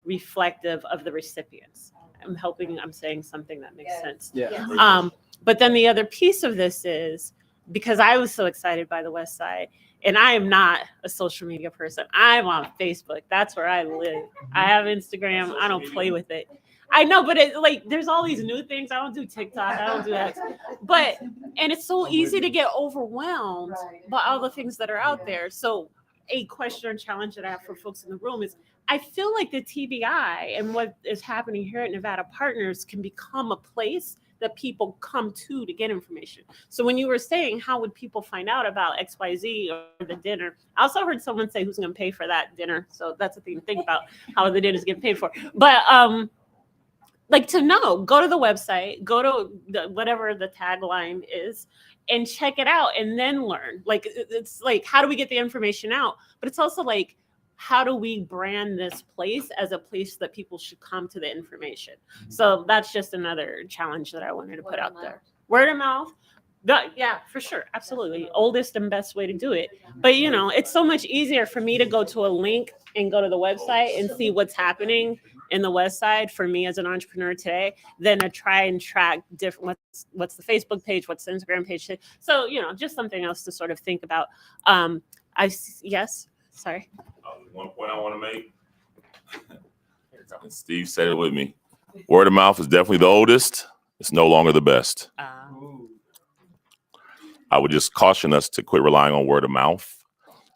reflective of the recipients. I'm saying something that makes sense. Yeah. But then the other piece of this is, because I was so excited by the West Side, and I am not a social media person. I'm on Facebook. That's where I live. I have Instagram. I don't play with it. I know, but there's all these new things. I don't do TikTok. I don't do that. And it's so easy to get overwhelmed by all the things that are out there. So a question or challenge that I have for folks in the room is, I feel like the TBI and what is happening here at Nevada Partners can become a place that people come to get information. So when you were saying, how would people find out about XYZ or the dinner? I also heard someone say, who's going to pay for that dinner? So that's the thing to think about, how the dinner's getting paid for. But to know, go to the website, go to whatever the tagline is, and check it out, and then learn. It's how do we get the information out? But it's also how do we brand this place as a place that people should come to the information? So that's just another challenge that I wanted to put out there. Word of mouth. Yeah, for sure. Absolutely. Oldest and best way to do it. But, it's so much easier for me to go to a link and go to the website and see what's happening in the West Side for me as an entrepreneur today than to try and track different, what's the Facebook page, what's the Instagram page. So, just something else to sort of think about. Yes, sorry. One point I want to make, and Steve said it with me, word of mouth is definitely the oldest. It's no longer the best. I would just caution us to quit relying on word of mouth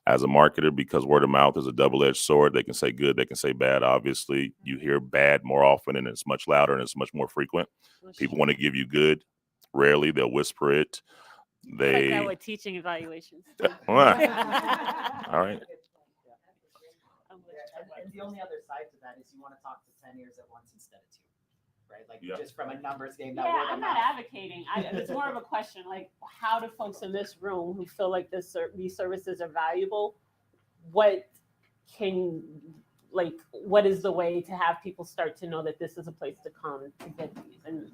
as a marketer, because word of mouth is a double-edged sword. They can say good, they can say bad. Obviously, you hear bad more often, and it's much louder and it's much more frequent. People want to give you good. Rarely, they'll whisper it. Like that with teaching evaluations. All right. And the only other side to that is you want to talk to 10 ears at once instead of 2, right? Just from a numbers game. Yeah, I'm not advocating. It's more of a question, how do folks in this room who feel like these services are valuable, what is the way to have people start to know that this is a place to come to get these? And,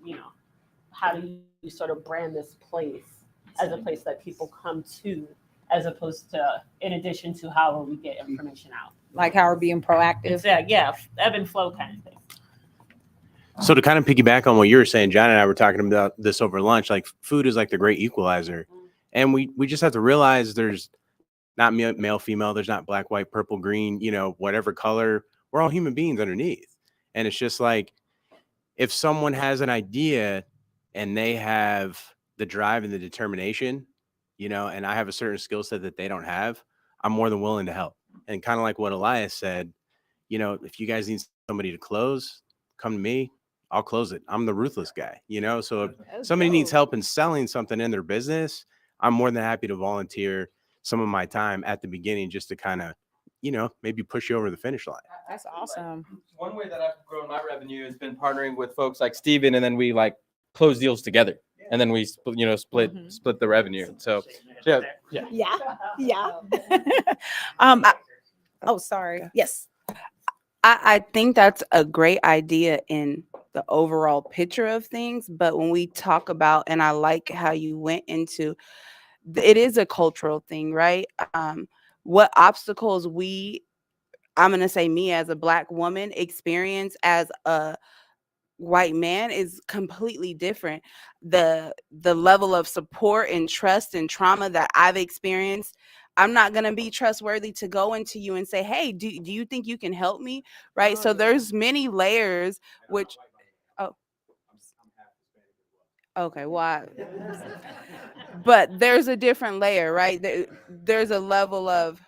how do you sort of brand this place as a place that people come to, as opposed to, in addition to how we get information out? like how we're being proactive. It's that, yeah, ebb and flow kind of thing. So to kind of piggyback on what you were saying, John and I were talking about this over lunch, like food is like the great equalizer. And we just have to realize there's not male, female, there's not black, white, purple, green, you know, whatever color. We're all human beings underneath. And it's just like, if someone has an idea and they have the drive and the determination, you know, and I have a certain skill set that they don't have, I'm more than willing to help. And kind of like what Elias said, you know, if you guys need somebody to close, come to me. I'll close it. I'm the ruthless guy, you know? So if somebody needs help in selling something in their business, I'm more than happy to volunteer some of my time at the beginning just to kind of, you know, maybe push you over the finish line. That's awesome. One way that I've grown my revenue has been partnering with folks like Steven, and then we like close deals together. And then we, you know, split the revenue. So yeah. Oh, sorry. Yes. I think that's a great idea in the overall picture of things. But when we talk about, and I like how you went into, it is a cultural thing, right? What obstacles I'm going to say me as a Black woman experience as a white man is completely different. The level of support and trust and trauma that I've experienced, I'm not going to be trustworthy to go into you and say, hey, do you think you can help me? Right. So there's many layers, which, okay, well, but there's a different layer, right? There's a level of,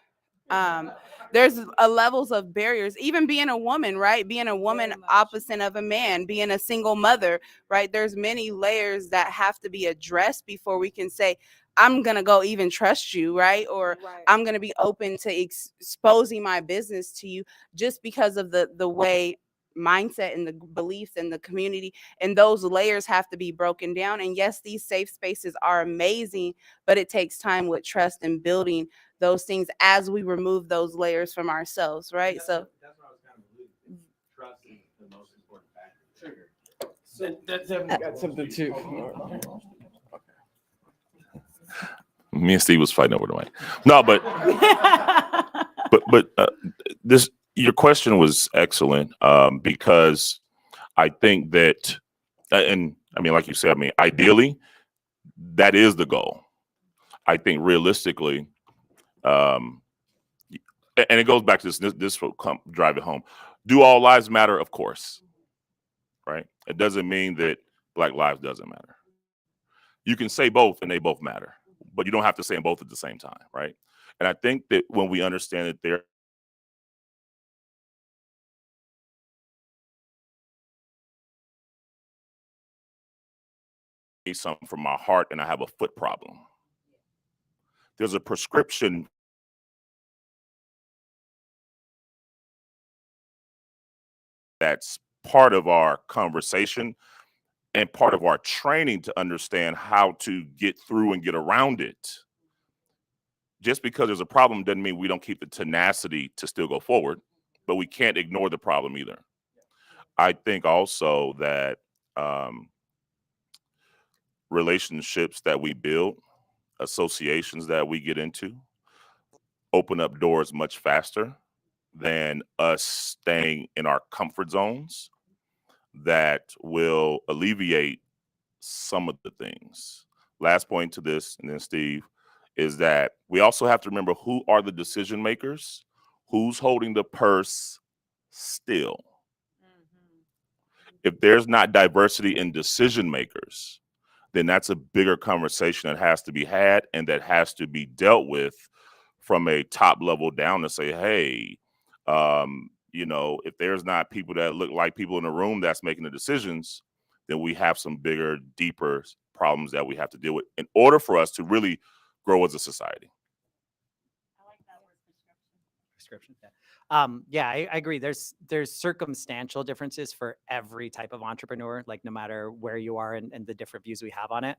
levels of barriers, even being a woman, right? Being a woman opposite of a man, being a single mother, right? There's many layers that have to be addressed before we can say, I'm going to go even trust you, right? Or I'm going to be open to exposing my business to you just because of the way mindset and the beliefs and the community, and those layers have to be broken down. And yes, these safe spaces are amazing, but it takes time with trust and building those things as we remove those layers from ourselves, right? So that's what I was kind of alluding to. Trust is the most important factor. So That's got something too. Me and Steve was fighting over the mic. No, but this your question was excellent because I think that, and I mean, like you said, I mean, ideally, that is the goal. I think realistically, and it goes back to this will drive it home. Do all lives matter? Of course, right? It doesn't mean that Black lives doesn't matter. You can say both, and they both matter, but you don't have to say them both at the same time, right? And I think that when we understand that there is something from my heart and I have a foot problem, there's a prescription that's part of our conversation and part of our training to understand how to get through and get around it. Just because there's a problem doesn't mean we don't keep the tenacity to still go forward, but we can't ignore the problem either. I think also that relationships that we build, associations that we get into, open up doors much faster than us staying in our comfort zones that will alleviate some of the things. Last point to this, and then Steve, is that we also have to remember who are the decision makers, who's holding the purse still. If there's not diversity in decision makers, then that's a bigger conversation that has to be had and that has to be dealt with from a top level down to say, hey, you know, if there's not people that look like people in the room that's making the decisions, then we have some bigger, deeper problems that we have to deal with in order for us to really grow as a society. I like that word, Prescription. Yeah, I agree. There's circumstantial differences for every type of entrepreneur, like no matter where you are and the different views we have on it.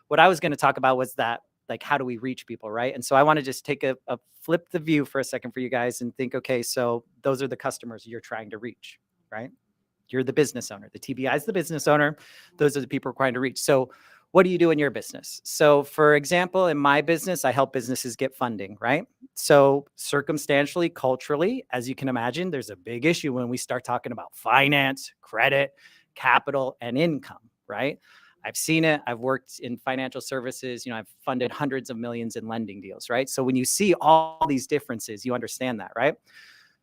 What I was going to talk about was that, like, how do we reach people, right? And so I want to just take a flip the view for a second for you guys and think, okay, so those are the customers you're trying to reach, right? You're the business owner. The TBI is the business owner. Those are the people we're trying to reach. So what do you do in your business? So for example, in my business, I help businesses get funding, right? So circumstantially, culturally, as you can imagine, there's a big issue when we start talking about finance, credit, capital, and income, right? I've seen it. I've worked in financial services. I've funded hundreds of millions in lending deals, right? So when you see all these differences, you understand that, right?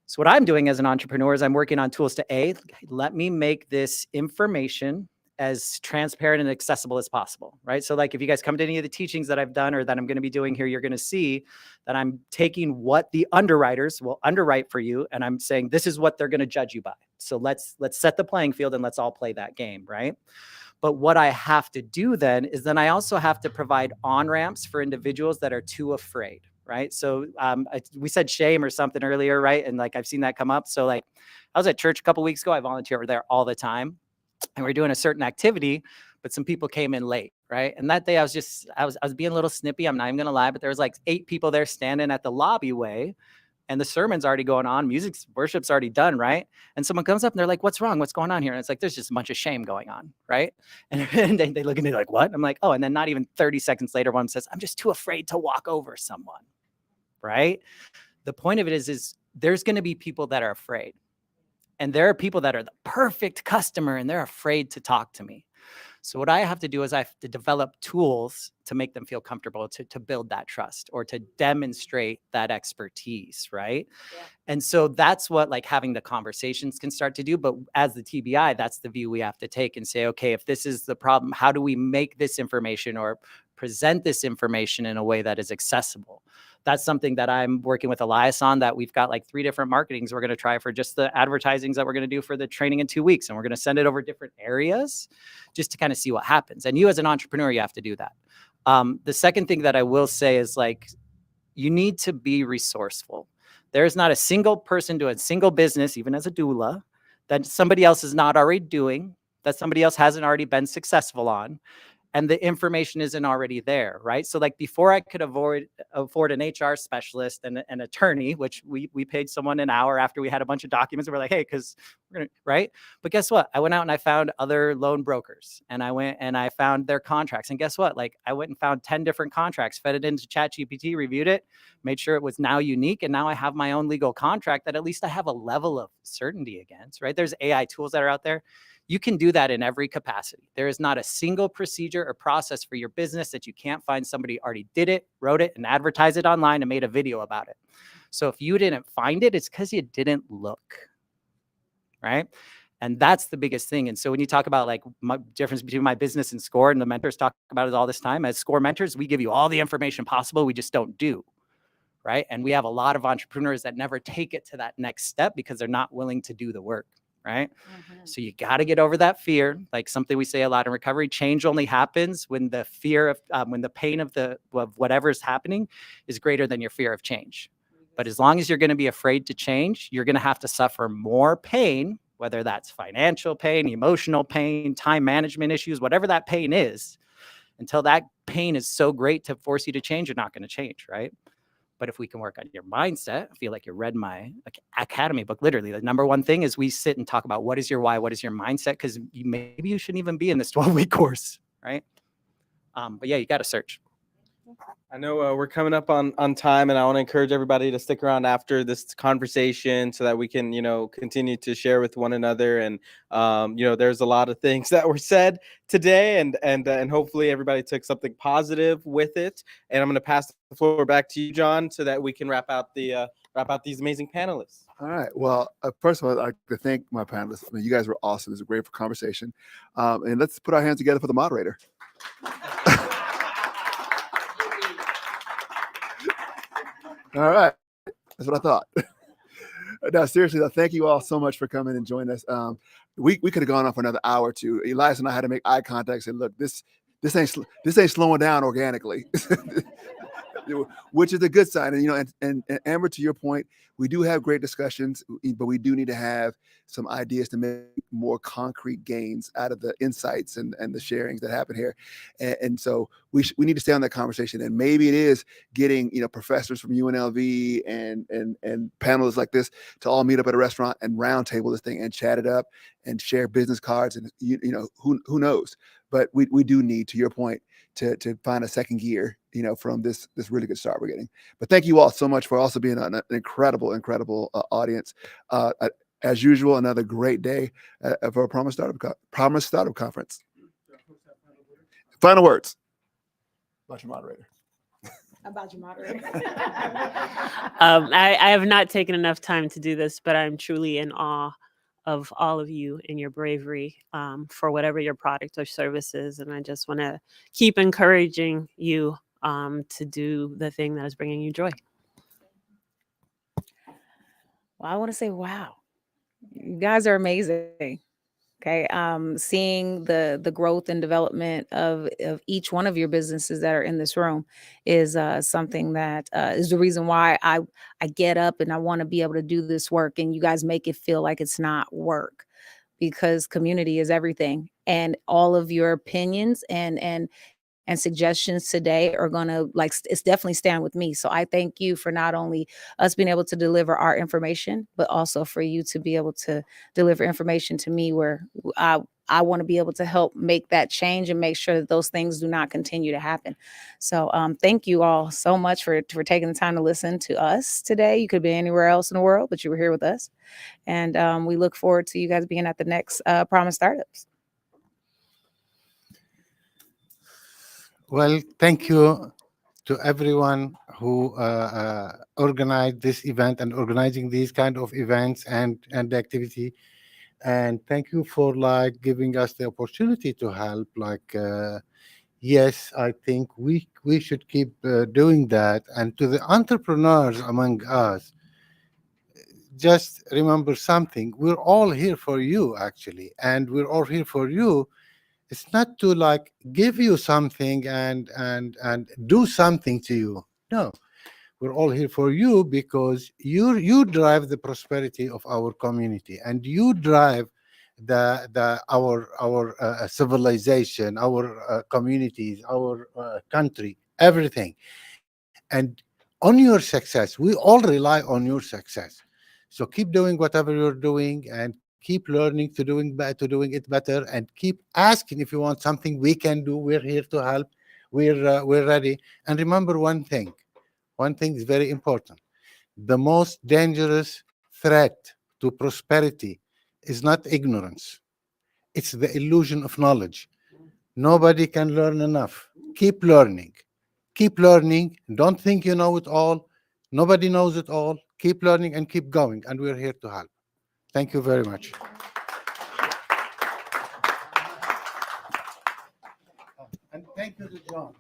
So what I'm doing as an entrepreneur is I'm working on tools to let me make this information as transparent and accessible as possible, right? So like if you guys come to any of the teachings that I've done or that I'm going to be doing here, you're going to see that I'm taking what the underwriters will underwrite for you, and I'm saying this is what they're going to judge you by. So let's set the playing field and let's all play that game, right? But what I have to do then is I also have to provide on-ramps for individuals that are too afraid, right? So we said shame or something earlier, right? And like I've seen that come up. So like I was at church a couple weeks ago. I volunteer over there all the time, and we're doing a certain activity, but some people came in late, right? And that day I was being a little snippy. I'm not even gonna lie, but there was like 8 people there standing at the lobby way, and the sermon's already going on, worship's already done, right? And someone comes up and they're like, "What's wrong? What's going on here?" And it's like, there's just a bunch of shame going on, right? And they look at me like, "What?" I'm like, "Oh," and then not even 30 seconds later, one says, "I'm just too afraid to walk over someone," right? The point of it is there's gonna be people that are afraid. And there are people that are the perfect customer and they're afraid to talk to me. So what I have to do is I have to develop tools to make them feel comfortable, to build that trust or to demonstrate that expertise, right? Yeah. And so that's what like having the conversations can start to do. But as the TBI, that's the view we have to take and say, okay, if this is the problem, how do we make this information or present this information in a way that is accessible? That's something that I'm working with Elias on, that we've got like 3 different marketings we're going to try for just the advertisings that we're going to do for the training in 2 weeks. And we're going to send it over different areas just to kind of see what happens. And you as an entrepreneur, you have to do that. The second thing that I will say is like, you need to be resourceful. There's not a single person doing a single business, even as a doula, that somebody else is not already doing, that somebody else hasn't already been successful on. And the information isn't already there, right? So like before I could afford an HR specialist and an attorney, which we paid someone an hour after we had a bunch of documents, and we're like, hey, because we're gonna, right? But guess what? I went out and I found other loan brokers, and I went and I found their contracts. And guess what? Like I went and found 10 different contracts, fed it into ChatGPT, reviewed it, made sure it was now unique. And now I have my own legal contract that at least I have a level of certainty against, right? There's AI tools that are out there. You can do that in every capacity. There is not a single procedure or process for your business that you can't find somebody already did it, wrote it, and advertised it online and made a video about it. So if you didn't find it, it's because you didn't look, right? And that's the biggest thing. And so when you talk about like my difference between my business and SCORE, and the mentors talk about it all this time, as SCORE mentors, we give you all the information possible. We just don't do, right? And we have a lot of entrepreneurs that never take it to that next step because they're not willing to do the work. Right? Mm-hmm. So you got to get over that fear. Like something we say a lot in recovery, change only happens when the fear of, when the pain of whatever is happening is greater than your fear of change. But as long as you're going to be afraid to change, you're going to have to suffer more pain, whether that's financial pain, emotional pain, time management issues, whatever that pain is, until that pain is so great to force you to change, you're not going to change, right? But if we can work on your mindset, I feel like you read my academy book. Literally, the number one thing is we sit and talk about what is your why, what is your mindset, because maybe you shouldn't even be in this 12-week course, right? But yeah, you got to search. I know we're coming up on time, and I want to encourage everybody to stick around after this conversation so that we can, continue to share with one another. And, there's a lot of things that were said today, and hopefully everybody took something positive with it. And I'm going to pass the floor back to you, John, so that we can wrap out these amazing panelists. All right. Well, first of all, I'd like to thank my panelists. I mean, you guys were awesome. It was a great conversation. And let's put our hands together for the moderator. All right. That's what I thought. No, seriously, though, thank you all so much for coming and joining us. We could have gone on for another hour or two. Elias and I had to make eye contact and look, this ain't slowing down organically. Which is a good sign. And Amber, to your point, we do have great discussions, but we do need to have some ideas to make more concrete gains out of the insights and the sharings that happen here. And so we need to stay on that conversation. And maybe it is getting, professors from UNLV and panelists like this to all meet up at a restaurant and round table this thing and chat it up and share business cards. And, who knows? but we do need, to your point, to find a second gear, from this really good start we're getting. But thank you all so much for also being an incredible audience. As usual, another great day for a Promise Startup Conference. Final words. About your moderator. About your moderator. I have not taken enough time to do this, but I'm truly in awe of all of you and your bravery for whatever your product or service is. And I just want to keep encouraging you to do the thing that is bringing you joy. Well, I want to say, wow, you guys are amazing. Okay. Seeing the growth and development of each one of your businesses that are in this room is something that is the reason why I get up and I want to be able to do this work, and you guys make it feel like it's not work, because community is everything, and all of your opinions and suggestions today are going to, it's definitely stand with me. So I thank you for not only us being able to deliver our information, but also for you to be able to deliver information to me where I want to be able to help make that change and make sure that those things do not continue to happen. So thank you all so much for taking the time to listen to us today. You could be anywhere else in the world, but you were here with us. And we look forward to you guys being at the next Promise Startups. Well, thank you to everyone who organized this event and organizing these kind of events and the activity. And thank you for giving us the opportunity to help. Yes, I think we should keep doing that. And to the entrepreneurs among us, just remember something: we're all here for you, actually, and we're all here for you. It's not to give you something and do something to you. No, we're all here for you because you drive the prosperity of our community, and you drive our civilization, our communities, our country, everything. And on your success, we all rely on your success. So keep doing whatever you're doing, and keep learning to doing it better, and keep asking if you want something we can do. We're here to help. We're ready. And remember one thing. One thing is very important. The most dangerous threat to prosperity is not ignorance. It's the illusion of knowledge. Nobody can learn enough. Keep learning. Keep learning. Don't think you know it all. Nobody knows it all. Keep learning and keep going. And we're here to help. Thank you very much. And thank you to John.